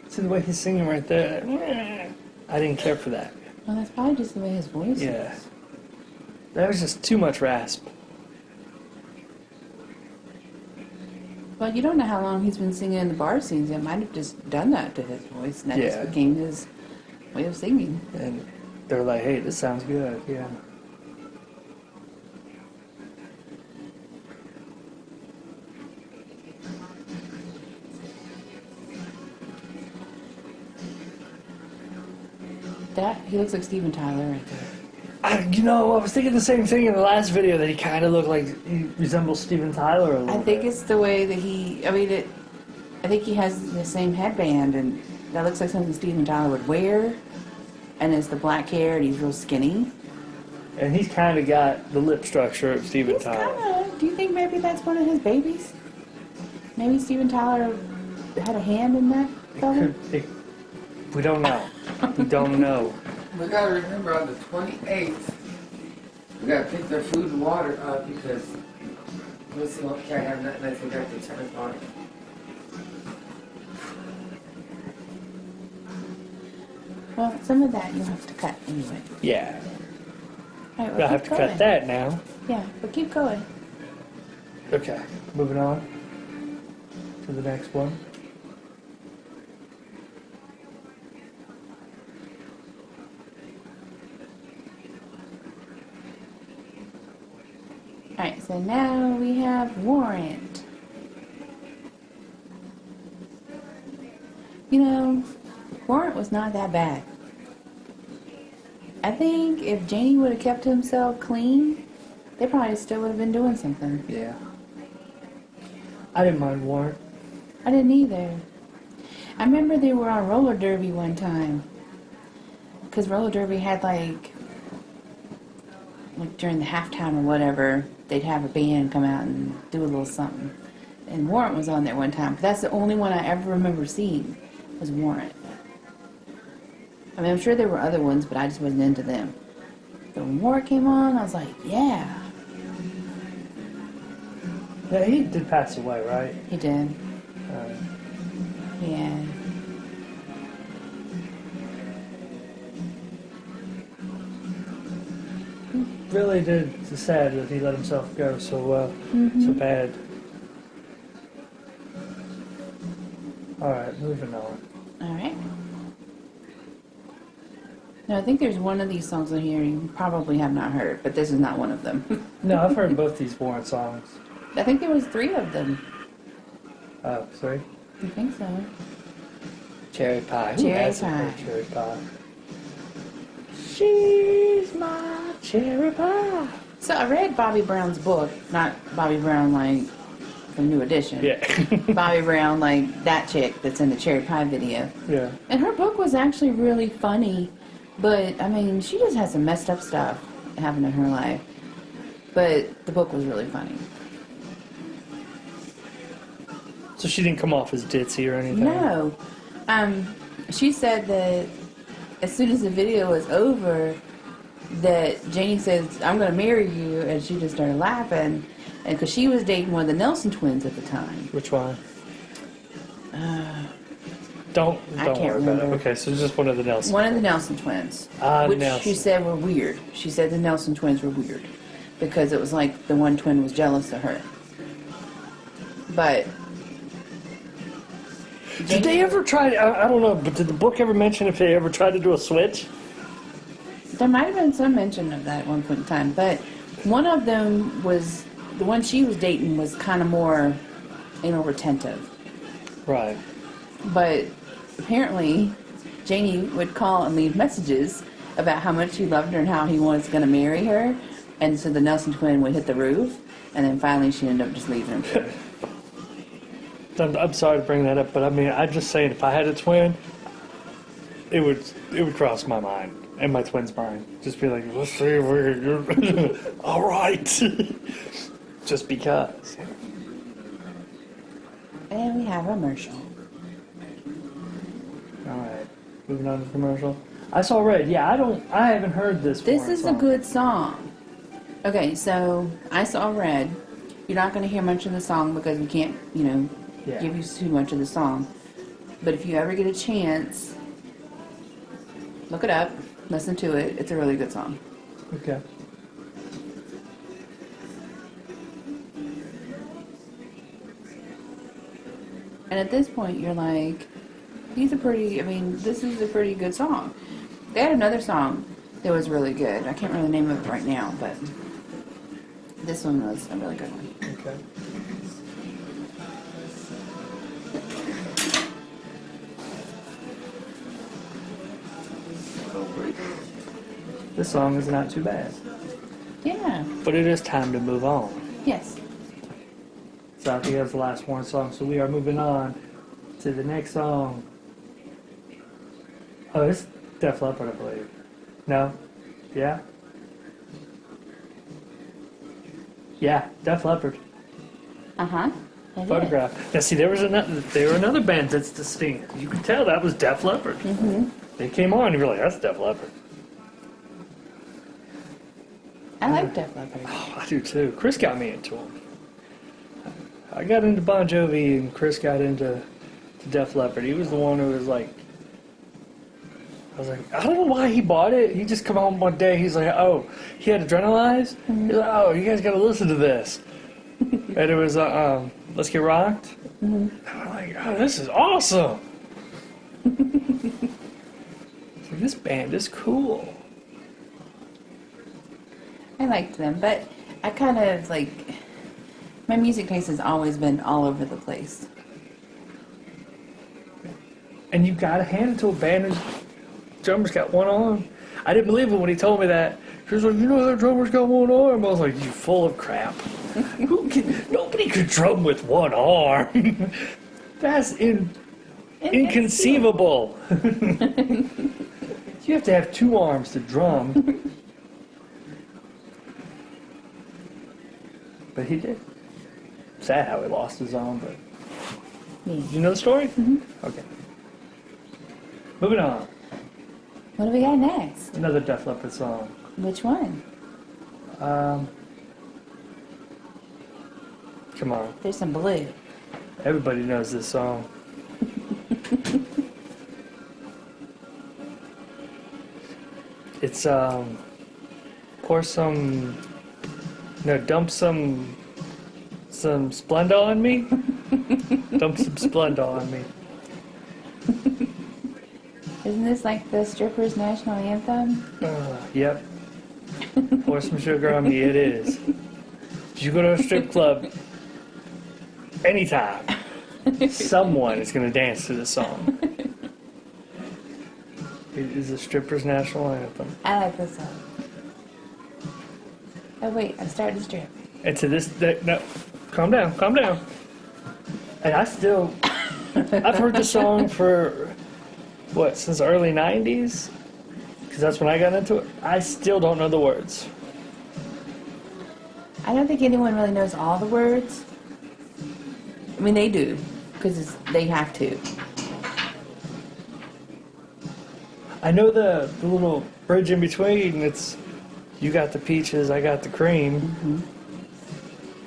See the way he's singing right there. I didn't care for that. Well, that's probably just the way his voice Yeah. is. That was just too much rasp. Well, you don't know how long he's been singing in the bar scenes. It might have just done that to his voice, and that Yeah. just became his way of singing. And they're like, hey, this sounds good. Yeah. He looks like Steven Tyler right there. I was thinking the same thing in the last video, that he kind of looked like he resembles Steven Tyler a little I think bit. it's the way that I think he has the same headband, and that looks like something Steven Tyler would wear. And it's the black hair, and he's real skinny. And he's kind of got the lip structure of Steven He's Tyler. do you think maybe that's one of his babies? Maybe Steven Tyler had a hand in that fella? We don't know. We don't know. We gotta remember on the 28th, we gotta pick their food and water up because Lucy can't have nothing unless we got the 10th on it. Well, some of that you'll have to cut anyway. Yeah. All right, I'll well, have to keep cut going. that now. Yeah, but keep going. Okay. Moving on to the next one. Alright, so now we have Warrant. Warrant was not that bad. I think if Janie would have kept himself clean, they probably still would have been doing something. Yeah. I didn't mind Warrant. I didn't either. I remember they were on roller derby one time. Because roller derby had like during the halftime or whatever, they'd have a band come out and do a little something. And Warrant was on there one time. But that's the only one I ever remember seeing was Warrant. I mean, I'm sure there were other ones, but I just wasn't into them. But when Warrant came on, I was like, yeah. Yeah, he did pass away, right? He did. Yeah. Really did. It's sad that he let himself go so so bad. All right, moving on. Alright. Now, I think there's one of these songs on here you probably have not heard, but this is not one of them. No, I've heard both these Warrant songs. I think there was 3 of them. Sorry. I think so. Cherry Pie. Who Cherry hasn't Pie. heard Cherry Pie? She's my cherry pie. So I read Bobby Brown's book, not Bobby Brown like the New Edition. Yeah. Bobby Brown like that chick that's in the Cherry Pie video. Yeah. And her book was actually really funny, but I mean, she just had some messed up stuff happen in her life. But the book was really funny. So she didn't come off as ditzy or anything? No. She said that as soon as the video was over, that Janie says, "I'm going to marry you," and she just started laughing. And because she was dating one of the Nelson twins at the time. Which one? Don't I worry can't about it. remember. Okay, so it's just one of the Nelson. One of the Nelson twins. Which Nelson. she said were weird. She said the Nelson twins were weird. Because it was like the one twin was jealous of her. But... Did they ever try? I don't know, but did the book ever mention if they ever tried to do a switch? There might have been some mention of that at one point in time, but one of them was, the one she was dating was kind of more anal retentive. Right. But apparently, Janie would call and leave messages about how much he loved her and how he was going to marry her, and so the Nelson twin would hit the roof, and then finally she ended up just leaving him. I'm sorry to bring that up, but I mean, I'm just saying, if I had a twin, it would cross my mind and my twin's mind. Just be like, let's see if we can. All right. Just because. And we have a commercial. All right. Moving on to commercial. I saw Red. Yeah, I haven't heard this. This is a good song. Okay, so I saw Red. You're not going to hear much of the song because we can't, give you too much of the song. But if you ever get a chance, look it up, listen to it. It's a really good song. Okay. And at this point, you're like, this is a pretty good song. They had another song that was really good. I can't remember the name of it right now, but this one was a really good one. Okay. This song is not too bad. Yeah. But it is time to move on. Yes. So I think that's the last one song. So we are moving on to the next song. Oh, it's Def Leppard, I believe. No? Yeah? Yeah, Def Leppard. Uh-huh. Photograph. Now see, there were another band that's distinct. You could tell that was Def Leppard. Mm-hmm. They came on and you were like, that's Def Leppard. I like Def Leppard. Oh, I do too. Chris got me into them. I got into Bon Jovi and Chris got into Def Leppard. He was the one who was like, I was like, I don't know why he bought it. He just come home one day. He's like, oh, he had Adrenalize? Mm-hmm. He's like, oh, you guys got to listen to this. And it was, Let's Get Rocked. Mm-hmm. I'm like, oh, this is awesome. Like, this band is cool. I liked them, but I kind of like, my music taste has always been all over the place. And you gotta hand it to a band whose drummer's got one arm. I didn't believe it when he told me that. He was like, you know that drummer's got one arm? I was like, you full of crap. Nobody could drum with one arm. That's inconceivable. You have to have two arms to drum. But he did. Sad how he lost his arm, but... Yeah. You know the story? Mm-hmm. Okay. Moving on. What do we got next? Another Def Leppard song. Which one? Come on. There's some blue. Everybody knows this song. It's, pour some... No, dump some Splenda on me. Dump some Splenda on me. Isn't this like the strippers' national anthem? Yep. Pour some sugar on me, it is. If you go to a strip club, anytime, someone is going to dance to this song. It is a stripper's national anthem. I like this song. Oh wait, I'm starting to strip. And to this, no, calm down. And I've heard this song for, since the early 90s? Because that's when I got into it. I still don't know the words. I don't think anyone really knows all the words. I mean, they do, because they have to. I know the little bridge in between. It's, you got the peaches, I got the cream. Mm-hmm.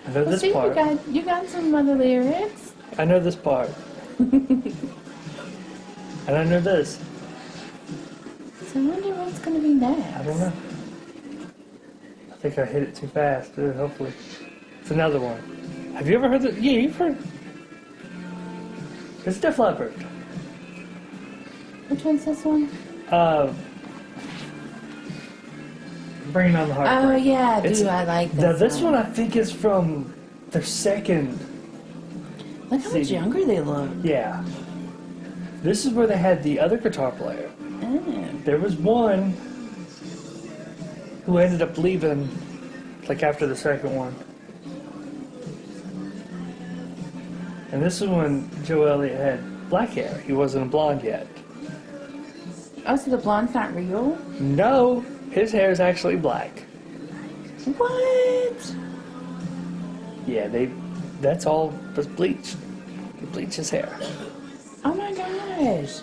I know this part. You got some other lyrics. I know this part. And I know this. So I wonder what's going to be next. I don't know. I think I hit it too fast, hopefully. It's another one. Have you ever heard that? Yeah, you've heard. It's Def Leppard. Which one's this one? Bringing on the Heart. Oh yeah, I like this. Now this one I think is from their second. Look how much younger they look. Yeah. This is where they had the other guitar player. Oh. There was one who ended up leaving, like after the second one. And this is when Joe Elliott had black hair. He wasn't a blonde yet. Oh, so the blonde's not real? No, his hair is actually black. What? Yeah, that's all was bleached. He bleached his hair. Oh my gosh.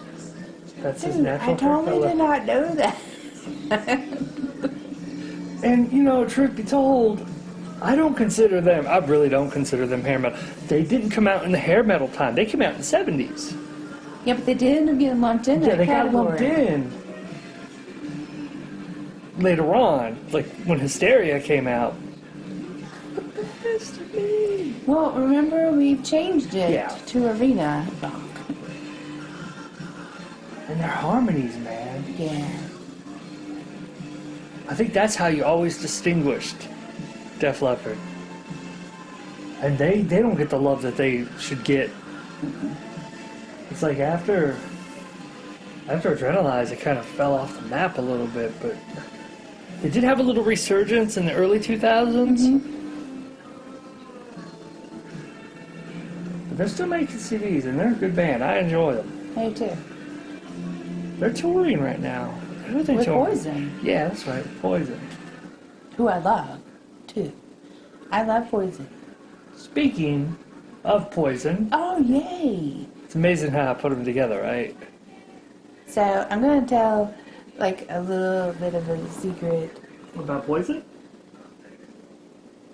That's his Dude, natural I hair totally color. did not know that. And, truth be told, I don't consider them, I really don't consider them hair metal. They didn't come out in the hair metal time. They came out in the 70s. Yeah, but they did end up getting lumped in Yeah, that they got category. lumped in later on, like when Hysteria came out. Well, remember we've changed it Yeah. to arena rock. And their harmonies, man. Yeah. I think that's how you always distinguished Def Leppard. And they don't get the love that they should get. It's like after Adrenalize, it kind of fell off the map a little bit, but they did have a little resurgence in the early 2000s. But they're still making CDs, and they're a good band. I enjoy them. Me too. They're touring right now. Who are they With touring? Poison, Yeah, that's right, Poison. who I love too. I love Poison. Speaking of Poison, Oh, yay. it's amazing how I put them together, right? So I'm going to tell like a little bit of a secret. What about Poison?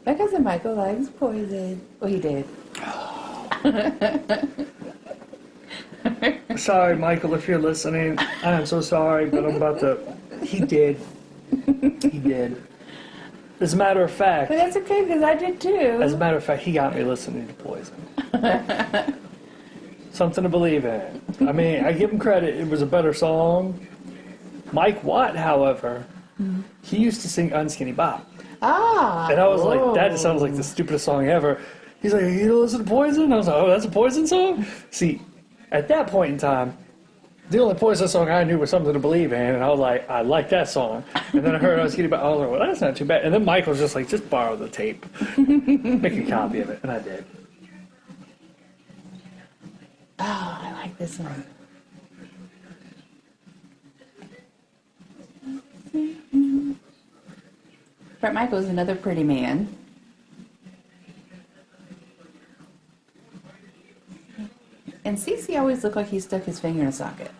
My cousin Michael likes Poison. Well, he did. Sorry, Michael, if you're listening. I am so sorry, but I'm about to... He did. He did. As a matter of fact, But that's okay because I did too. he got me listening to Poison. Something to believe in. I mean, I give him credit. It was a better song. Mike Watt, however, he used to sing Unskinny Bop. Ah. And I was like, that just sounds like the stupidest song ever. He's like, you don't listen to Poison? I was like, oh, that's a Poison song? See, at that point in time, the only Poison song I knew was Something to Believe in, and I was like, I like that song. And then I heard Unskinny Bop, I was like, well, that's not too bad. And then Mike was just like, just borrow the tape. Make a copy of it. And I did. Oh, I like this one. Bret Michaels, another pretty man. And Cece always looked like he stuck his finger in a socket.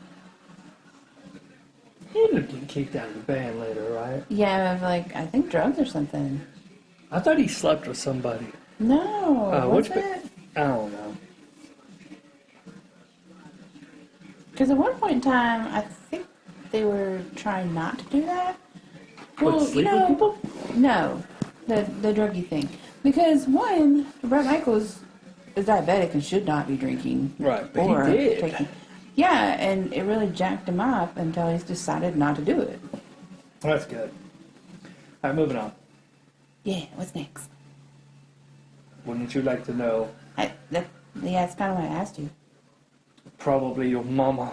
He ended up getting kicked out of the band later, right? Yeah, like, I think drugs or something. I thought he slept with somebody. No, which was it? I don't know. Because at one point in time, I think they were trying not to do that. What, sleep with people? No, the druggy thing. Because one, Bret Michaels is diabetic and should not be drinking. Right, but or he did. taking. Yeah, and it really jacked him up until he's decided not to do it. That's good. All right, moving on. Yeah, what's next? Wouldn't you like to know? Yeah, that's kind of why I asked you. Probably your mama.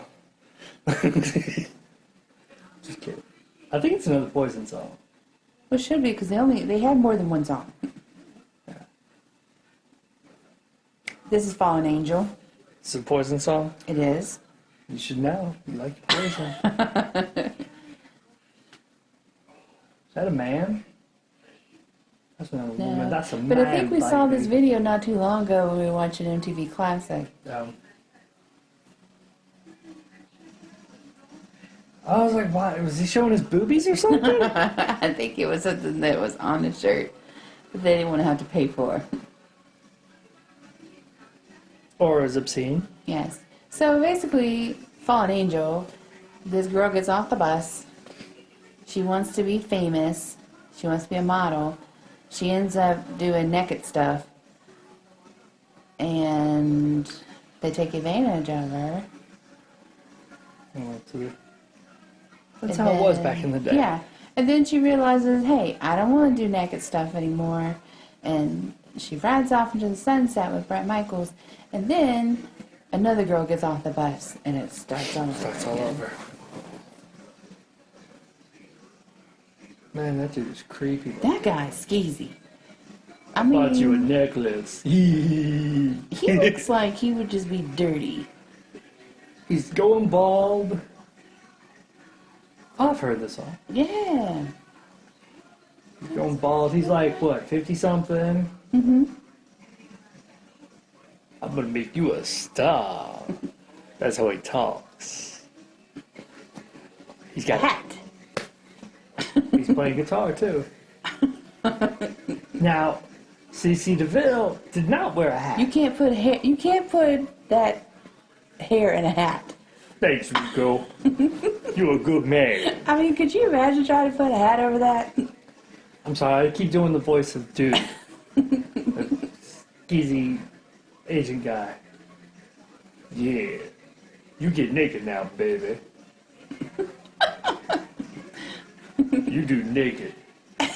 Just kidding. I think it's another Poison song. Well, it should be because they had more than one song. Yeah. This is Fallen Angel. It's a Poison song? It is. You should know. You like Poison. Is that a man? That's not a woman. No. That's a man. But I think we saw this baby. video not too long ago when we were watching MTV Classic. I was like, why? Was he showing his boobies or something? I think it was something that was on the shirt that they didn't want to have to pay for. Or is obscene? Yes. So basically, Fallen Angel, this girl gets off the bus. She wants to be famous. She wants to be a model. She ends up doing naked stuff. And they take advantage of her. That's And how it was then- back in the day. Yeah. And then she realizes, hey, I don't want to do naked stuff anymore. And she rides off into the sunset with Bret Michaels. And then another girl gets off the bus and it starts all over. Starts all again. over. Man, that dude is creepy. That guy's skeezy. I Bought you a mean, necklace. he looks like he would just be dirty. He's going bald. I've heard this song. Yeah. He's going bald. He's like, what, 50-something? Mm-hmm. I'm gonna make you a star. That's how he talks. He's got A hat. He's playing guitar too. Now, CC DeVille did not wear a hat. You can't put hair. You can't put that hair in a hat. Thanks, Rico. You're a good man. I mean, could you imagine trying to put a hat over that? I'm sorry, I keep doing the voice of dude. A skeezy Asian guy. Yeah. You get naked now, baby. You do naked. I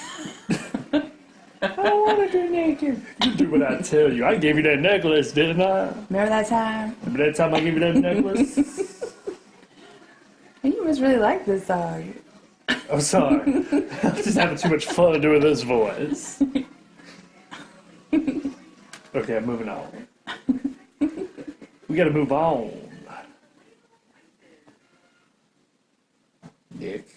don't want to do naked. You do what I tell you. I gave you that necklace, didn't I? Remember that time? Remember that time I gave you that necklace? You must really like this song. I'm sorry. I'm just having too much fun doing this voice. Okay, I'm moving on. We gotta move on. Next.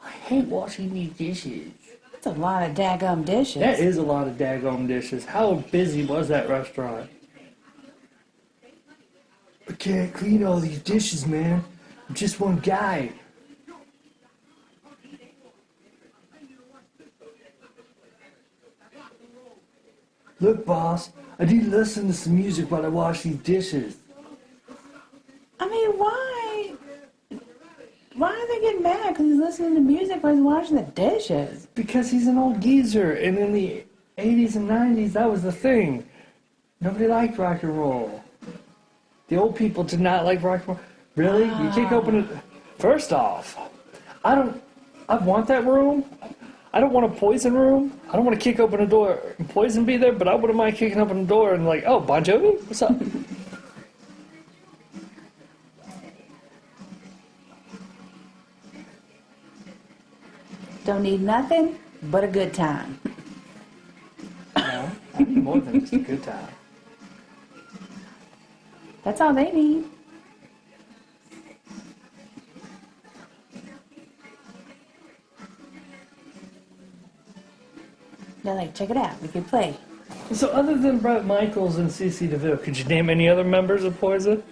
I hate washing these dishes. That's a lot of daggum dishes. That is a lot of daggone dishes. How busy was that restaurant? I can't clean all these dishes, man. I'm just one guy. Look, boss, I do listen to some music while I wash these dishes. I mean, why? Why are they getting mad? Because he's listening to music while he's washing the dishes. Because he's an old geezer, and in the 80s and 90s, that was the thing. Nobody liked rock and roll. The old people did not like rock and roll. Really? You kick open it. First off, I want that room. I don't want a poison room. I don't want to kick open a door and poison be there, but I wouldn't mind kicking open a door and like, oh, Bon Jovi? What's up? Don't need nothing but a good time. No, I need more than just a good time. That's all they need. They're like, check it out, we can play. So other than Bret Michaels and CC DeVille, could you name any other members of Poison?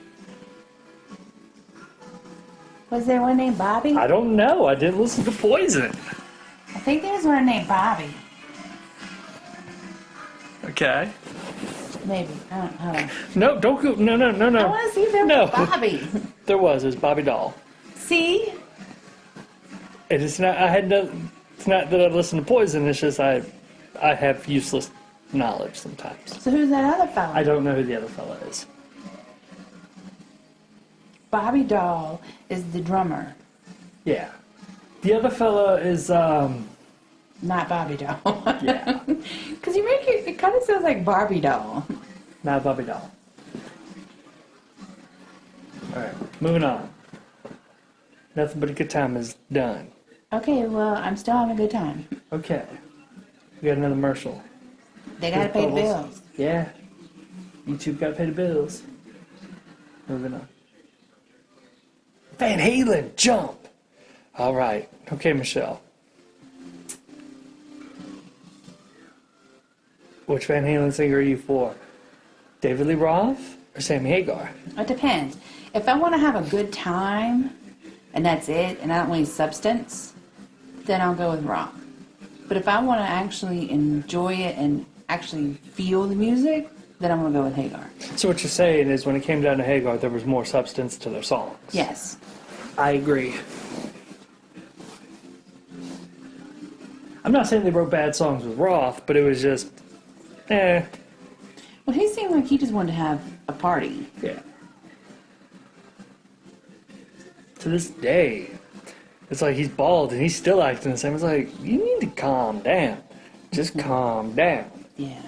Was there one named Bobby? I don't know. I didn't listen to Poison. I think there was one named Bobby. Okay. Maybe. I don't know. No, don't go. No. I want to see if there was No. a Bobby. There was. It was Bobby Doll. See? And it's not. I had no. It's not that I listen to Poison. It's just I have useless knowledge sometimes. So who's that other fella? I don't know who the other fella is. Bobby Doll is the drummer, Yeah. The other fella is not Bobby Doll. yeah, Because you make it kind of sounds like Barbie Doll. not Bobby Doll. All right, moving on. Nothing but a good time is done. Okay, well, I'm still having a good time. Okay. We got another commercial. They gotta pay the bills. Yeah. YouTube gotta pay the bills. Moving on. Van Halen, jump! All right. Okay, Michelle. Which Van Halen singer are you for? David Lee Roth or Sammy Hagar? It depends. If I want to have a good time, and that's it, and I don't want any substance, then I'll go with rock. But if I want to actually enjoy it and actually feel the music, then I'm going to go with Hagar. So what you're saying is when it came down to Hagar, there was more substance to their songs. Yes. I agree. I'm not saying they wrote bad songs with Roth, but it was just, Well, he seemed like he just wanted to have a party. yeah. To this day, it's like he's bald and he's still acting the same. It's like, you need to calm down. Just calm down. Yeah.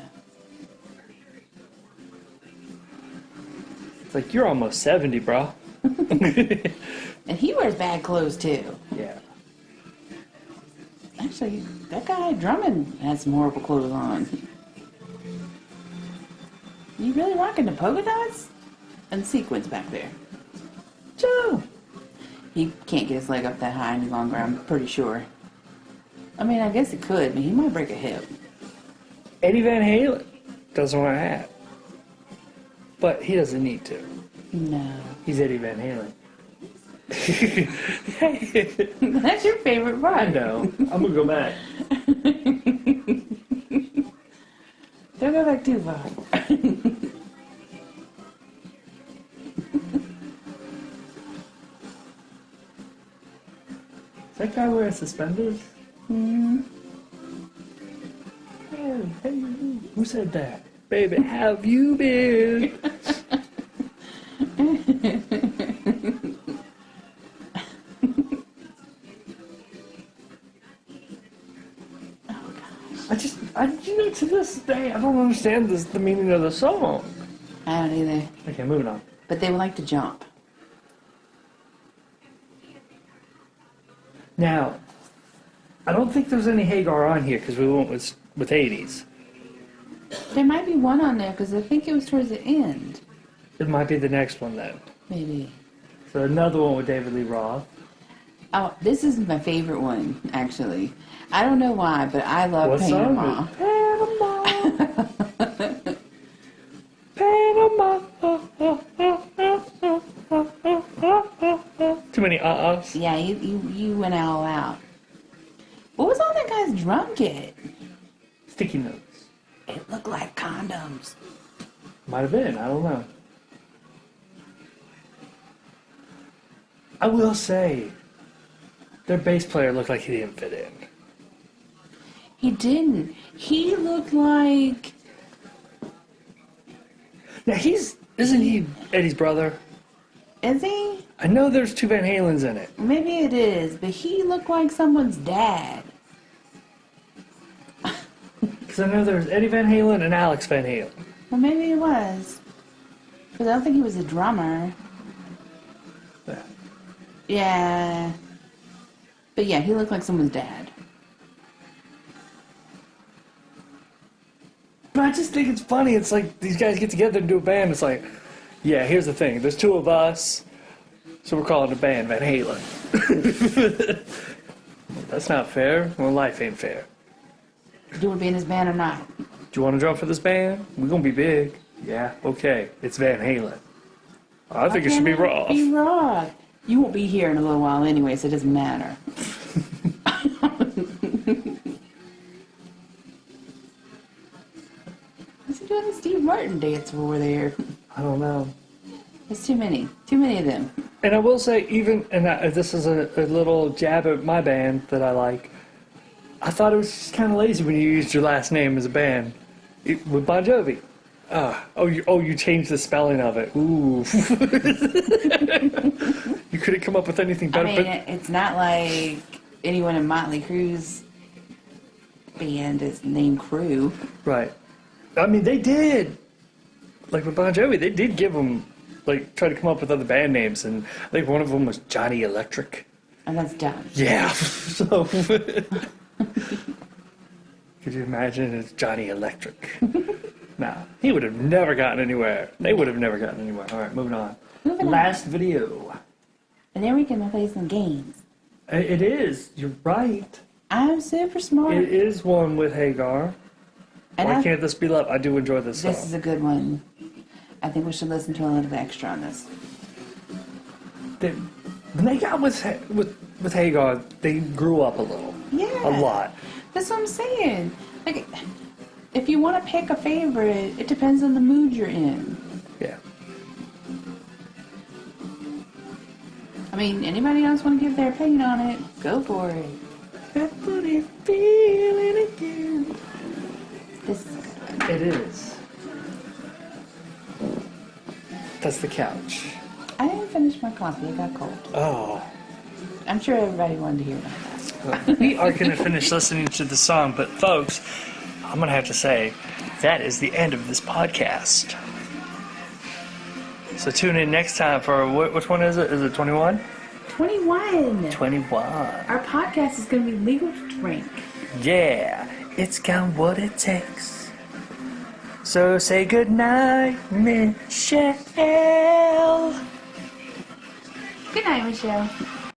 It's like, you're almost 70, bro. And he wears bad clothes, too. Yeah. Actually, that guy Drummond has some horrible clothes on. You really rocking the polka dots? And sequins back there. Joe! He can't get his leg up that high any longer, I'm pretty sure. I mean, I guess he could, but he might break a hip. Eddie Van Halen doesn't wear a hat. But he doesn't need to. No. He's Eddie Van Halen. That's your favorite part. I know. I'm going to go back. Don't go back too far. Does that guy wear suspenders? Mm-hmm. Hey, who said that? Baby, how have you been? To this day, I don't understand the meaning of the song. I don't either. Okay, moving on. But they would like to jump. Now, I don't think there's any Hagar on here because we went with 80s. There might be one on there because I think it was towards the end. It might be the next one then. Maybe. So another one with David Lee Roth. Oh, this is my favorite one, actually. I don't know why, but I love What Panama. song? Panama. Too many uh-uhs. Yeah, you went all out. What was on that guy's drum kit? Sticky notes. It looked like condoms. Might have been. I don't know. I will say, their bass player looked like he didn't fit in. He didn't. He looked like... Now isn't he Eddie's brother? Is he? I know there's two Van Halens in it. Maybe it is, but he looked like someone's dad. Because I know there's Eddie Van Halen and Alex Van Halen. Well, maybe he was. Because I don't think he was a drummer. Yeah. Yeah. But yeah, he looked like someone's dad. But I just think it's funny. It's like these guys get together and do a band. It's like, yeah, here's the thing. There's two of us, so we're calling the band Van Halen. That's not fair. Well, life ain't fair. Do you want to be in his band or not? Do you want to drum for this band? We're going to be big. Yeah, okay. It's Van Halen. I think it should be Roth. Be Roth. You won't be here in a little while anyway, so it doesn't matter. What's he doing the Steve Martin dance over there? I don't know. There's too many. Too many of them. And I will say, this is a little jab at my band that I like. I thought it was just kind of lazy when you used your last name as a band. With Bon Jovi. You changed the spelling of it. Ooh. You couldn't come up with anything better. I mean, it's not like anyone in Motley Crue's band is named Crew. Right. I mean, they did. Like with Bon Jovi, they did give them, try to come up with other band names. And I think one of them was Johnny Electric. And that's dumb. Yeah. So... Could you imagine it's Johnny Electric? Nah, he would have never gotten anywhere. They would have never gotten anywhere. All right, moving on. Last video. And then we can play some games. It is. You're right. I'm super smart. It is one with Hagar. And Why can't this be love? I do enjoy this song. This is a good one. I think we should listen to a little bit extra on this. When they got with Hagar, they grew up a little. Yeah. A lot. That's what I'm saying. Like, if you want to pick a favorite, it depends on the mood you're in. Yeah. I mean, anybody else want to give their opinion on it? Go for it. Everybody feeling again. This is a good one. It is. That's the couch. I didn't finish my coffee. It got cold. Oh. I'm sure everybody wanted to hear about that. We are going to finish listening to the song, but folks, I'm going to have to say, that is the end of this podcast. So tune in next time for, which one is it? Is it 21? 21. 21. Our podcast is going to be legal to drink. Yeah, it's got what it takes. So say goodnight, Michelle. Good night, Michelle.